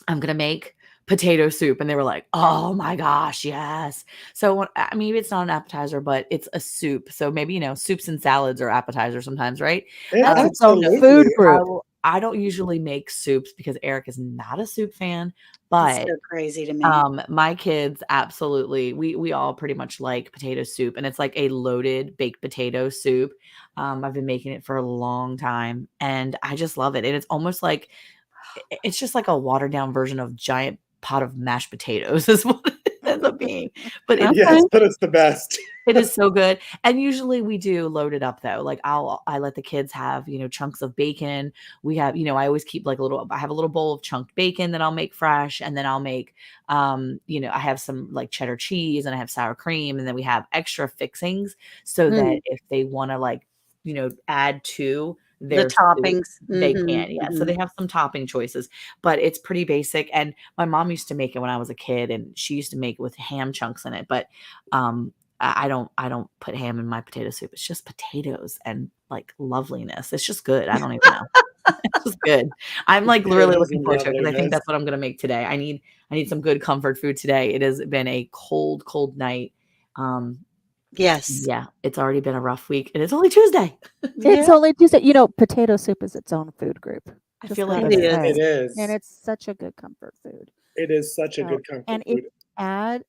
I'm gonna make potato soup." And they were like, "Oh my gosh, yes." So I mean, it's not an appetizer, but it's a soup. So maybe, soups and salads are appetizers sometimes, right? It That's its own No, food absolutely. group. I don't usually make soups because Eric is not a soup fan, That's but so crazy to me. my kids absolutely we all pretty much like potato soup, and it's like a loaded baked potato soup. I've been making it for a long time and I just love it. And it's almost like it's just like a watered down version of giant pot of mashed potatoes is what it ends up being. But Yes, Okay. but it's the best. it is so good. And usually we do load it up though. Like I let the kids have, chunks of bacon. We have, I always keep like I have a little bowl of chunked bacon that I'll make fresh. And then I'll make, I have some like cheddar cheese and I have sour cream. And then we have extra fixings so that Mm, if they want to like, add to the their soup, toppings. they Mhm, can. Yeah. So mhm. they have some topping choices, but it's pretty basic. And my mom used to make it when I was a kid and she used to make it with ham chunks in it. But, I don't put ham in my potato soup. It's just potatoes and, like, loveliness. It's just good. I don't even know. It's just good. I'm, like, really Potatoes looking and forward to it because I think loveliness. that's what I'm gonna make today. I need some good comfort food today. It has been a cold, cold night. Um, Yes. yeah, it's already been a rough week, and it's only Tuesday. It's Yeah, only Tuesday. Potato soup is its own food group. I Just feel like gotta it it is. is. It say. And is. it's such a good comfort food. It is such a So, good comfort and if food. you add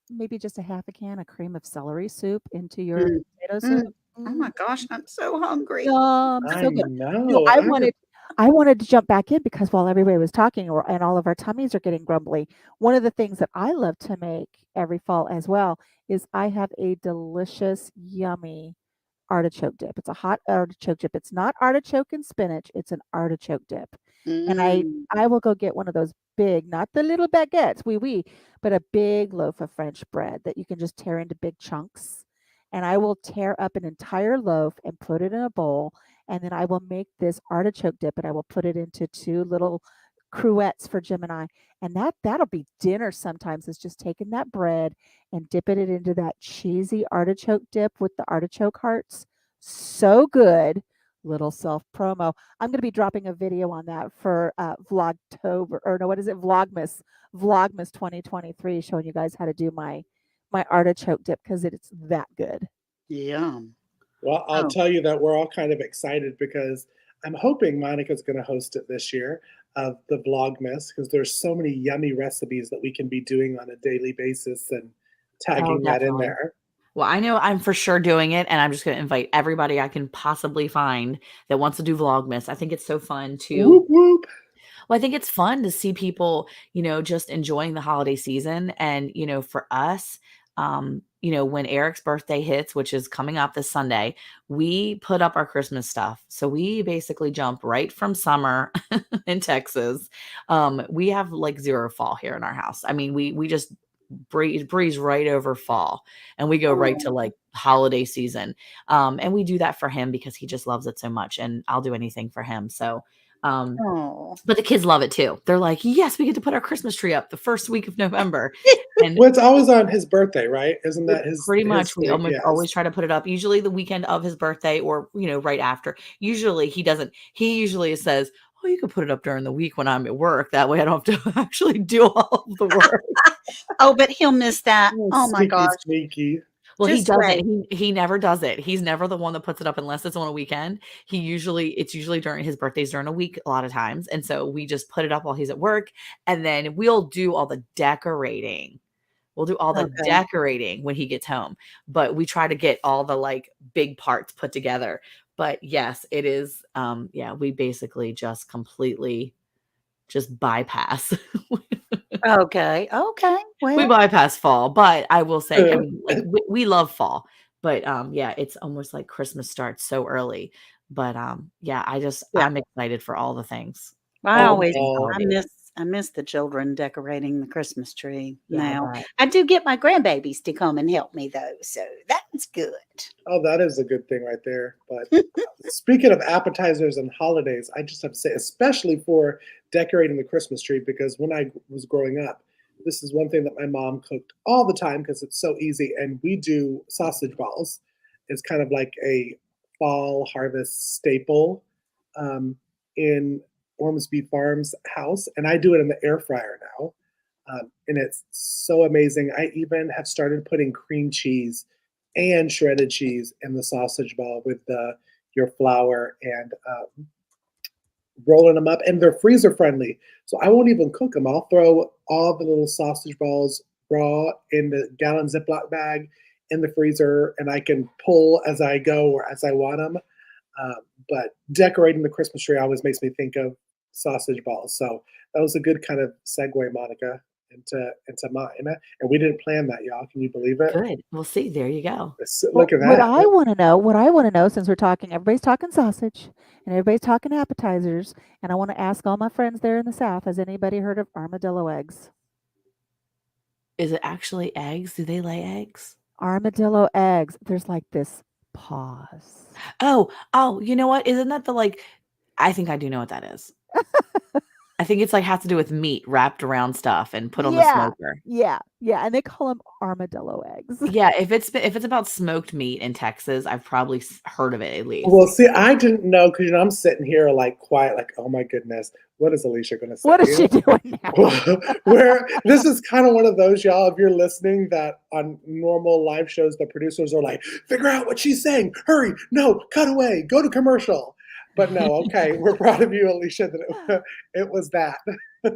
maybe just a half a can of cream of celery soup into your Mm, potato soup. mm. Oh Mm, my gosh, I'm so hungry. yum, I so good. know. I wanted to jump back in because while everybody was talking and all of our tummies are getting grumbly, one of the things that I love to make every fall as well is I have a delicious, yummy artichoke dip. It's a hot artichoke dip. It's not artichoke and spinach, it's an artichoke dip. And Mm. I will go get one of those big, not the little baguettes, oui, but a big loaf of French bread that you can just tear into big chunks. And I will tear up an entire loaf and put it in a bowl. And then I will make this artichoke dip and I will put it into two little cruettes for Jim and I. And that'll be dinner sometimes, is just taking that bread and dipping it into that cheesy artichoke dip with the artichoke hearts. So good. Little self promo. I'm going to be dropping a video on that for Vlogtober, or no, what is it? Vlogmas 2023, showing you guys how to do my artichoke dip because it's that good. Yum. Well, I'll Oh, tell you that we're all kind of excited because I'm hoping Monica's going to host it this year of the Vlogmas because there's so many yummy recipes that we can be doing on a daily basis and Oh, tagging that in definitely. there. Well, I know I'm for sure doing it, and I'm just gonna invite everybody I can possibly find that wants to do Vlogmas. I think it's so fun to Whoop whoop. Well, I think it's fun to see people, just enjoying the holiday season. And, for us, when Eric's birthday hits, which is coming up this Sunday, we put up our Christmas stuff. So we basically jump right from summer in Texas. We have like zero fall here in our house. I mean, we just breeze right over fall and we go right to oh, like holiday season. And we do that for him because he just loves it so much and I'll do anything for him. So, um, oh. but the kids love it too. They're like, "Yes, we get to put our Christmas tree up the first week of November." And Well, it's always on his birthday, right? Isn't it that his pretty his much we thing? almost Yes. always try to put it up usually the weekend of his birthday or, right after. Usually he doesn't he usually says, "Oh, you can put it up during the week when I'm at work. That way I don't have to actually do all of the work." Oh, but he'll miss that. Oh, Oh my sneaky, gosh. sneaky. Well, he Just doesn't. wait. He never does it. He's never the one that puts it up unless it's on a weekend. It's usually during his birthdays during a week a lot of times. And so we just put it up while he's at work and then we'll do all the decorating We'll do all the Okay. decorating when he gets home, but we try to get all the like big parts put together. But yes, it is. Yeah, we basically just completely just bypass. Okay. Okay. We Well, bypass fall, but I will say, I mean, like we love fall, but yeah, it's almost like Christmas starts so early. But yeah, yeah. I'm excited for all the things, I all Oh, the always things no. holidays. I miss the children decorating the Christmas tree Yeah, I now. bet. I do get my grandbabies to come and help me though, so that's good. Oh, that is a good thing right there. But speaking of appetizers and holidays, I just have to say, especially for decorating the Christmas tree, because when I was growing up, this is one thing that my mom cooked all the time because it's so easy. And we do sausage balls. It's kind of like a fall harvest staple um, in Ormsby Farms house. And I do it in the air fryer now. And it's so amazing. I even have started putting cream cheese and shredded cheese in the sausage ball with your flour and rolling them up. And they're freezer friendly, so I won't even cook them. I'll throw all the little sausage balls raw in the gallon Ziploc bag in the freezer, and I can pull as I go or as I want them. Um, but decorating the Christmas tree always makes me think of sausage balls. So that was a good kind of segue, Monica, into mine. And we didn't plan that, y'all. Can you believe it? Good. We'll see. There you go. Well, Look at that. what I want to know, since we're talking, everybody's talking sausage and everybody's talking appetizers, and I want to ask all my friends there in the South, has anybody heard of armadillo eggs? Is it actually eggs? Do they lay eggs? Armadillo eggs. There's like this pause. Oh, you know what? Isn't that the like I think I do know what that is. I think it's like has to do with meat wrapped around stuff and put on the Yeah, smoker. yeah, and they call them armadillo eggs. Yeah, if it's about smoked meat in Texas, I've probably heard of it at Well, least. see, I didn't know because I'm sitting here like quiet, like, oh my goodness, what is Alicia going to What is say? she doing now? Where this is kind of one of those, y'all, if you're listening, that on normal live shows, the producers are like, figure out what she's saying. Hurry. No, cut away. Go to commercial. But no, okay. We're proud of you, Alicia, that it was that.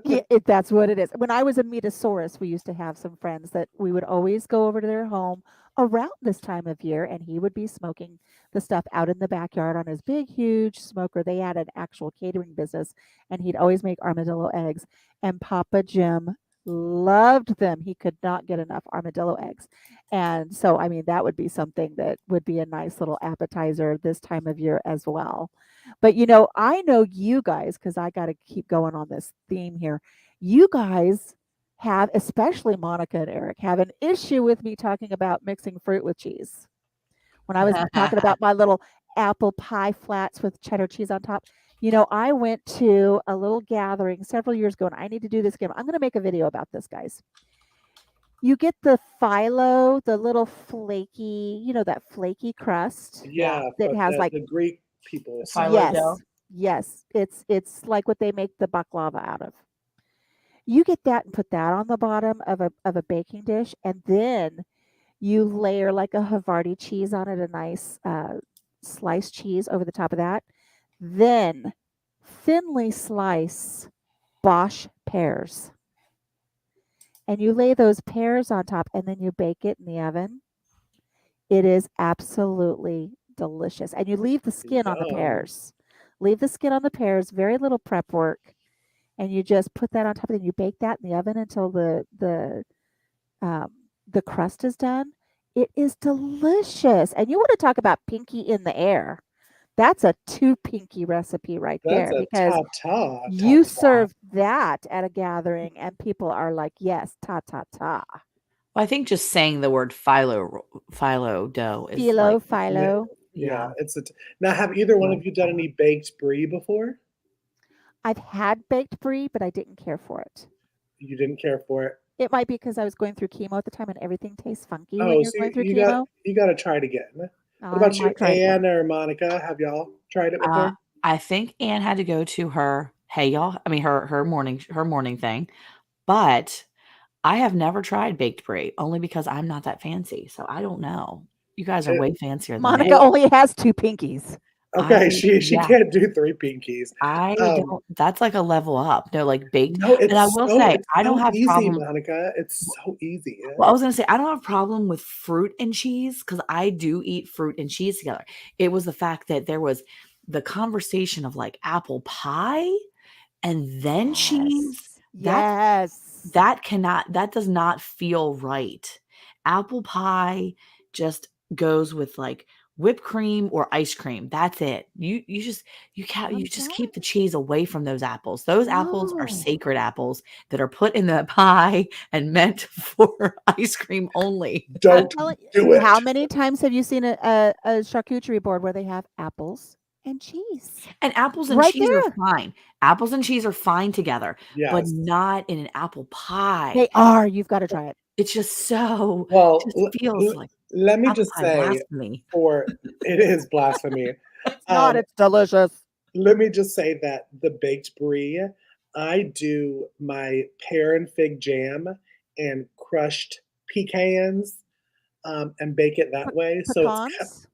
Yeah, that's what it is. When I was a Metasaurus, we used to have some friends that we would always go over to their home around this time of year, and he would be smoking the stuff out in the backyard on his big, huge smoker. They had an actual catering business, and he'd always make armadillo eggs. And Papa Jim loved them. He could not get enough armadillo eggs. And so, I mean, that would be something that would be a nice little appetizer this time of year as well. But I know you guys, because I got to keep going on this theme here. You guys have, especially Monica and Eric, have an issue with me talking about mixing fruit with cheese. When I was talking about my little apple pie flats with cheddar cheese on top, I went to a little gathering several years ago, and I need to do this again. I'm going to make a video about this, guys. You get the phyllo, the little flaky, that flaky crust Yeah, that but has like the Greek people say. Phyllo yes, dough. yes, it's like what they make the baklava out of. You get that and put that on the bottom of a baking dish, and then you layer like a Havarti cheese on it, a nice sliced cheese over the top of that. Then thinly slice Bosch pears, and you lay those pears on top, and then you bake it in the oven. It is absolutely delicious, and you leave the skin on the Yum. pears. Leave the skin on the pears, very little prep work, and you just put that on top, and you bake that in the oven until um, the crust is done. It is delicious, and you want to talk about pinky in the air. That's a two pinky recipe right That's there, a because ta you ta. serve that at a gathering, and people are like, "Yes, ta ta ta." Well, I think just saying the word phyllo dough is like Philo, philo. Yeah, yeah. now. Have either one Phyllo of you done any baked brie before? I've had baked brie, but I didn't care for it. You didn't care for it. It might be because I was going through chemo at the time, and everything tastes funky when Oh, you're so going through you got chemo. you got to try it again. What I about you, might try it again. Anne or Monica? Have y'all tried it Uh, before? I think Anne had to go to her hey y'all. I mean her morning thing, but I have never tried baked brie only because I'm not that fancy. So I don't know. You guys are It, way fancier than Monica me. well, only has two pinkies. Okay, she Yeah, can't do 3 pinkies. I Um, don't that's like a level up. No, like baked. no, And I will say, it's I don't so have easy, problem. Monica. It's so easy. Well, I was gonna say I don't have a problem with fruit and cheese because I do eat fruit and cheese together. It was the fact that there was the conversation of like apple pie and then cheese. Yes. That's Yes. that does not feel right. Apple pie just goes with like whipped cream or ice cream. That's it. You I'm just telling keep the cheese away from those apples. Those apples are no. sacred apples that are put in the pie and meant for ice cream only. I'm Don't telling do you. How it. many times have you seen a charcuterie board where they have apples and cheese And apples and right cheese are there? fine. Apples and cheese are fine together, but Yes. not in an apple pie. They are. You've got to try it. It's just so Well, just feels like let me apple just pie say blasphemy. for it is blasphemy. It's not. Um, It's delicious. let me just say that the baked brie, I do my pear and fig jam and crushed pecans, and bake it Pe- that way. So pecans.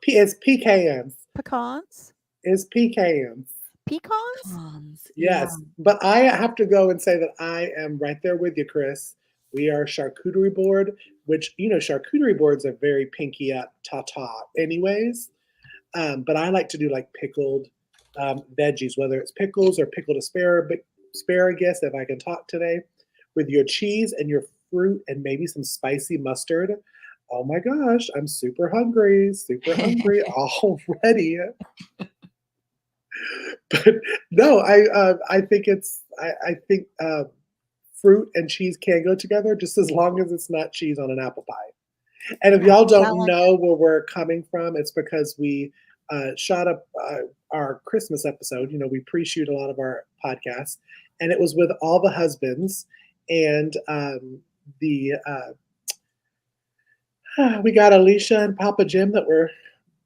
it's pecans. Pecans. It's pecans. Pecans. Pecans, yeah. Yes, but I have to go and say that I am right there with you, Chris. We are charcuterie board, which charcuterie boards are very pinky up, ta-ta, anyways. But I like to do like pickled veggies, whether it's pickles or pickled asparagus, if I can talk today, with your cheese and your fruit and maybe some spicy mustard. Oh my gosh, I'm super hungry already. But no, I think I think fruit and cheese can go together just as long as it's not cheese on an apple pie. And if I'm y'all don't telling know where we're coming from, it's because we shot up our Christmas episode. We pre-shoot a lot of our podcasts, and it was with all the husbands, and the we got Alicia and Papa Jim that were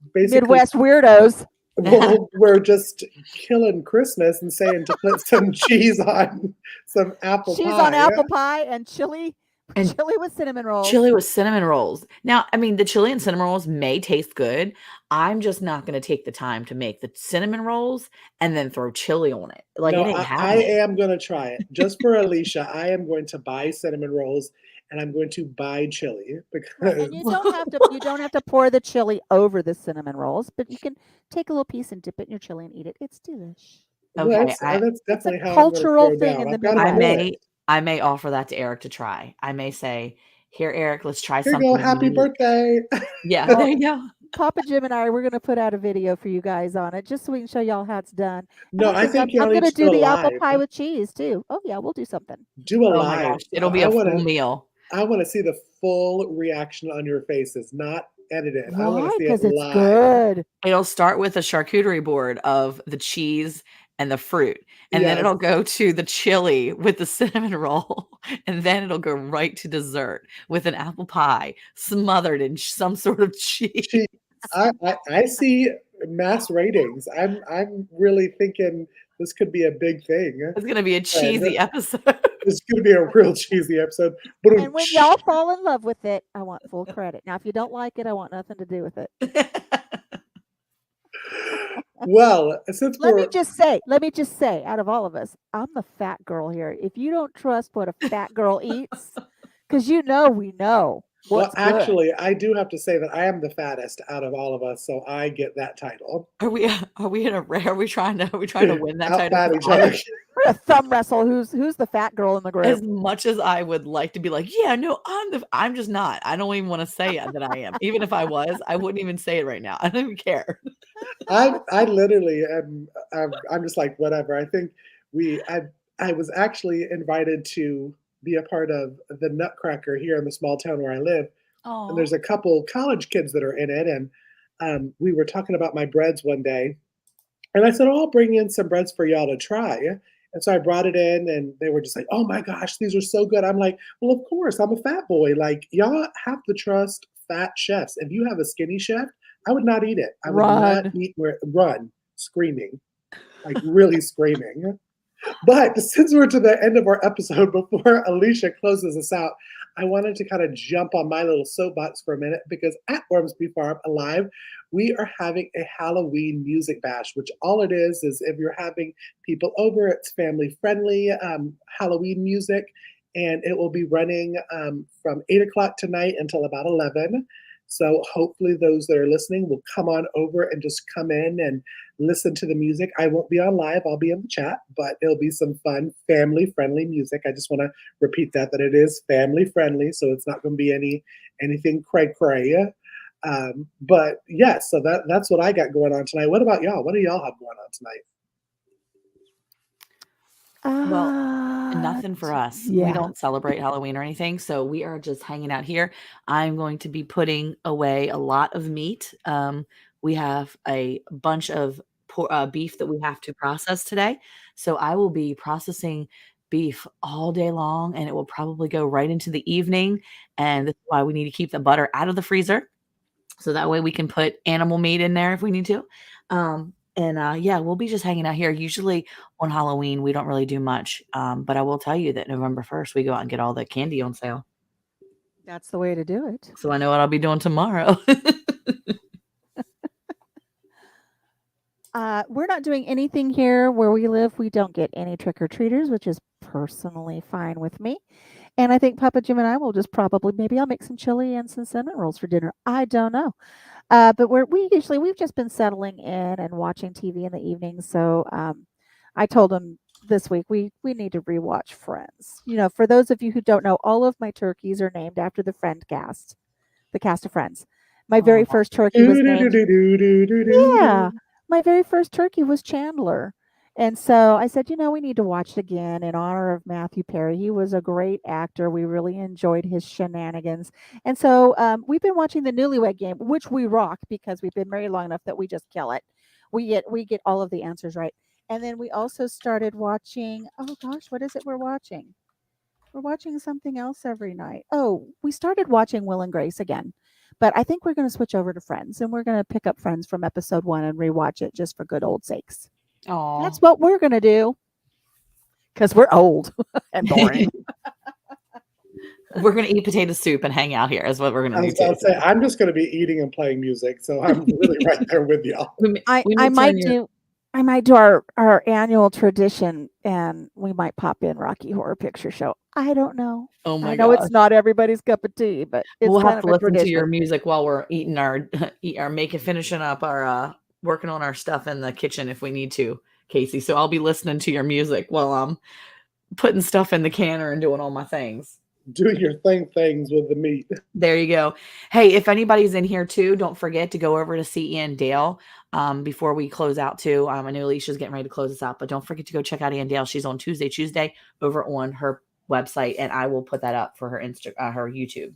you. basically Midwest weirdos. well, we're just killing Christmas and saying to put some cheese on some apple Cheese on pie. apple pie and chili. And Chili with cinnamon rolls. chili with cinnamon rolls. Now, I mean, the chili and cinnamon rolls may taste good. I'm just not gonna take the time to make the cinnamon rolls and then throw chili on it. Like, No, it ain't I happening. am going to try it. Just for Alicia, I am going to buy cinnamon rolls and I'm going to buy chili Right, and because you don't have to pour the chili over the cinnamon rolls, but you can take a little piece and dip it in your chili and eat it. It's delish. well, Okay, that's It's a definitely how I'm going to cultural throw thing down. in the I've got to I do Midwest. it. may offer that to Eric to try. I may say, "Here, Eric, let's try Here you go. something Happy unique." birthday. Yeah, Well, there you go. Papa Jim and I, we're gonna put out a video for you guys on it, just so we can show y'all how it's done. And No, I I think think I'm y'all need gonna to do do a the apple live. pie with cheese too. Oh yeah, we'll do something. Do a Oh my live. gosh, it'll be a full meal. I want to see the full reaction on your faces, not edited. I want to Why? see it Because it's live. good. It'll start with a charcuterie board of the cheese and the fruit, and then Yes. it'll go to the chili with the cinnamon roll, and then it'll go right to dessert with an apple pie smothered in some sort of cheese. She, I see mass ratings. I'm really thinking this could be a big thing. It's gonna be a And cheesy episode. this could be a real cheesy episode. But And when y'all fall in love with it, I want full credit. Now, if you don't like it, I want nothing to do with it. well, since Let we're me just say, out of all of us, I'm the fat girl here. If you don't trust what a fat girl eats, because we know well, what's good. actually, I do have to say that I am the fattest out of all of us, so I get that title. Are we in a are we trying to win that Out title? fat each 'Cause other. We're gonna thumb wrestle who's the fat girl in the group. as much as I would like to be like, yeah, no, I'm just not. I don't even want to say that I am. Even if I was, I wouldn't even say it right now. I don't even care. I literally am. I'm just like whatever. I think I was actually invited to be a part of the Nutcracker here in the small town where I live, and Oh, there's a couple college kids that are in it, and we were talking about my breads one day, and I said, "Oh, I'll bring in some breads for y'all to try." And so I brought it in, and they were just like, "Oh my gosh, these are so good!" I'm like, "Well, of course, I'm a fat boy. Like y'all have to trust fat chefs. If you have a skinny chef, I would not eat it. I would not Run. eat run, screaming, like really screaming." But since we're to the end of our episode, before Alicia closes us out, I wanted to kind of jump on my little soapbox for a minute because at Ormsby Farm Alive, we are having a Halloween music bash, which all it is if you're having people over, it's family friendly Halloween music, and it will be running from 8 o'clock tonight until about 11. So hopefully those that are listening will come on over and just come in and listen to the music. I won't be on live, I'll be in the chat, but it'll be some fun, family friendly music. I just want to repeat that it is family friendly, so it's not going to be anything cray cray. But yeah, so that's what I got going on tonight. What about y'all? What do y'all have going on tonight? Well, Uh, nothing for us. We yeah. don't celebrate Halloween or anything, so we are just hanging out here. I'm going to be putting away a lot of meat. We have a bunch of beef that we have to process today, so I will be processing beef all day long, and it will probably go right into the evening. And this is why we need to keep the butter out of the freezer, so that way we can put animal meat in there if we need to. Yeah, we'll be just hanging out here. Usually on Halloween, we don't really do much. But I will tell you that November 1st, we go out and get all the candy on sale. That's the way to do it. So I know what I'll be doing tomorrow. We're not doing anything here where we live. We don't get any trick or treaters, which is personally fine with me. And I think Papa Jim and I will just probably maybe I'll make some chili and some cinnamon rolls for dinner. I don't know. But we've just been settling in and watching TV in the evening. So I told him this week we need to rewatch Friends. You know, for those of you who don't know, all of my turkeys are named after the Friend cast, the cast of Friends. My very Oh, first turkey was Do do do named do do do do do yeah, do. my very first turkey was Chandler. And so I said, we need to watch it again in honor of Matthew Perry. He was a great actor. We really enjoyed his shenanigans. And so we've been watching the Newlywed Game, which we rock because we've been married long enough that we just kill it. We get all of the answers right. And then we also started watching, oh gosh, what is it we're watching? We're watching something else every night. Oh, we started watching Will and Grace again. But I think we're going to switch over to Friends and we're going to pick up Friends from episode 1 and rewatch it just for good old sakes. That's what we're going to do because we're old and boring. We're going to eat potato soup and hang out here is what we're going I to was do about too. to say, I'm just going to be eating and playing music, so I'm really right there with y'all. I We may might turn your do our annual tradition and we might pop in Rocky Horror Picture Show. I don't know. Oh I my know it's gosh. not everybody's cup of tea, but it's We'll kind have of to a listen to your tradition. music while we're eating our making finishing up our working on our stuff in the kitchen if we need to, Casey. So I'll be listening to your music while I'm putting stuff in the canner and doing all my things. Doing your things with the meat. There you go. Hey, if anybody's in here too, don't forget to go over to see Ian Dale before we close out too. I know Alicia's getting ready to close us out, but don't forget to go check out Ian Dale. She's on Tuesday over on her website, and I will put that up for her her YouTube.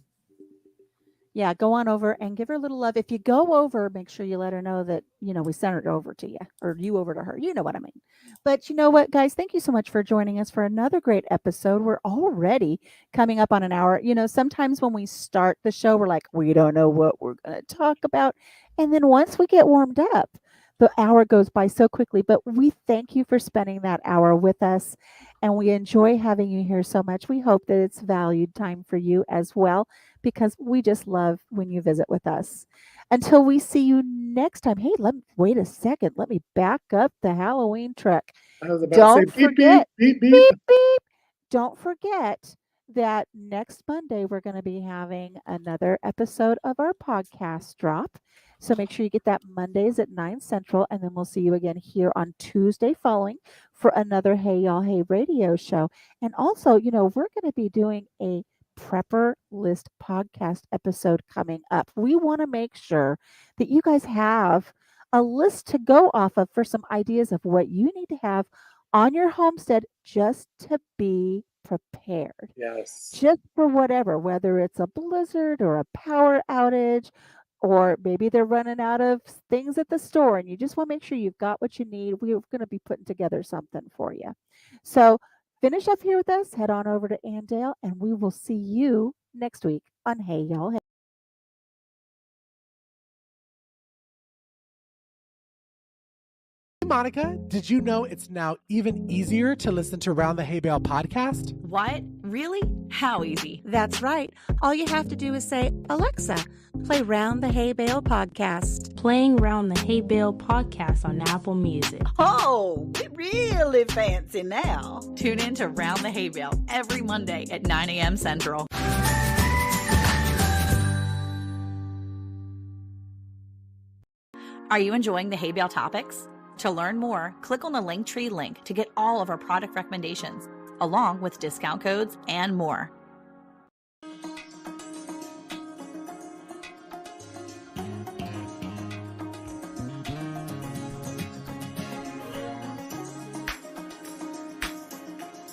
Yeah, go on over and give her a little love. If you go over, make sure you let her know that, we sent it over to you or you over to her. You know what I mean. But you know what, guys? Thank you so much for joining us for another great episode. We're already coming up on an hour. Sometimes when we start the show, we're like, we don't know what we're going to talk about. And then once we get warmed up, the hour goes by so quickly. But we thank you for spending that hour with us. And we enjoy having you here so much. We hope that it's valued time for you as well, because we just love when you visit with us. Until we see you next time. Hey, wait a second. Let me back up the Halloween truck. I was about to say Don't beep, beep, forget, beep, beep. beep, beep. Don't forget that next Monday we're going to be having another episode of our podcast drop. So make sure you get that Mondays at 9 Central, and then we'll see you again here on Tuesday following for another Hey Y'all Hey radio show. And also, we're going to be doing a Prepper List podcast episode coming up. We want to make sure that you guys have a list to go off of for some ideas of what you need to have on your homestead just to be prepared. Yes. Just for whatever, whether it's a blizzard or a power outage, or maybe they're running out of things at the store and you just want to make sure you've got what you need. We're going to be putting together something for you. So finish up here with us, head on over to Andale, and we will see you next week on Hey Y'all Hey. Monica, did you know it's now even easier to listen to Round the Hay Bale podcast? What? Really? How easy? That's right. All you have to do is say, Alexa, play Round the Hay Bale podcast. Playing Round the Hay Bale podcast on Apple Music. Oh, we're really fancy now. Tune in to Round the Hay Bale every Monday at 9 a.m. Central. Are you enjoying the Hay Bale topics? To learn more, click on the Linktree link to get all of our product recommendations, along with discount codes and more.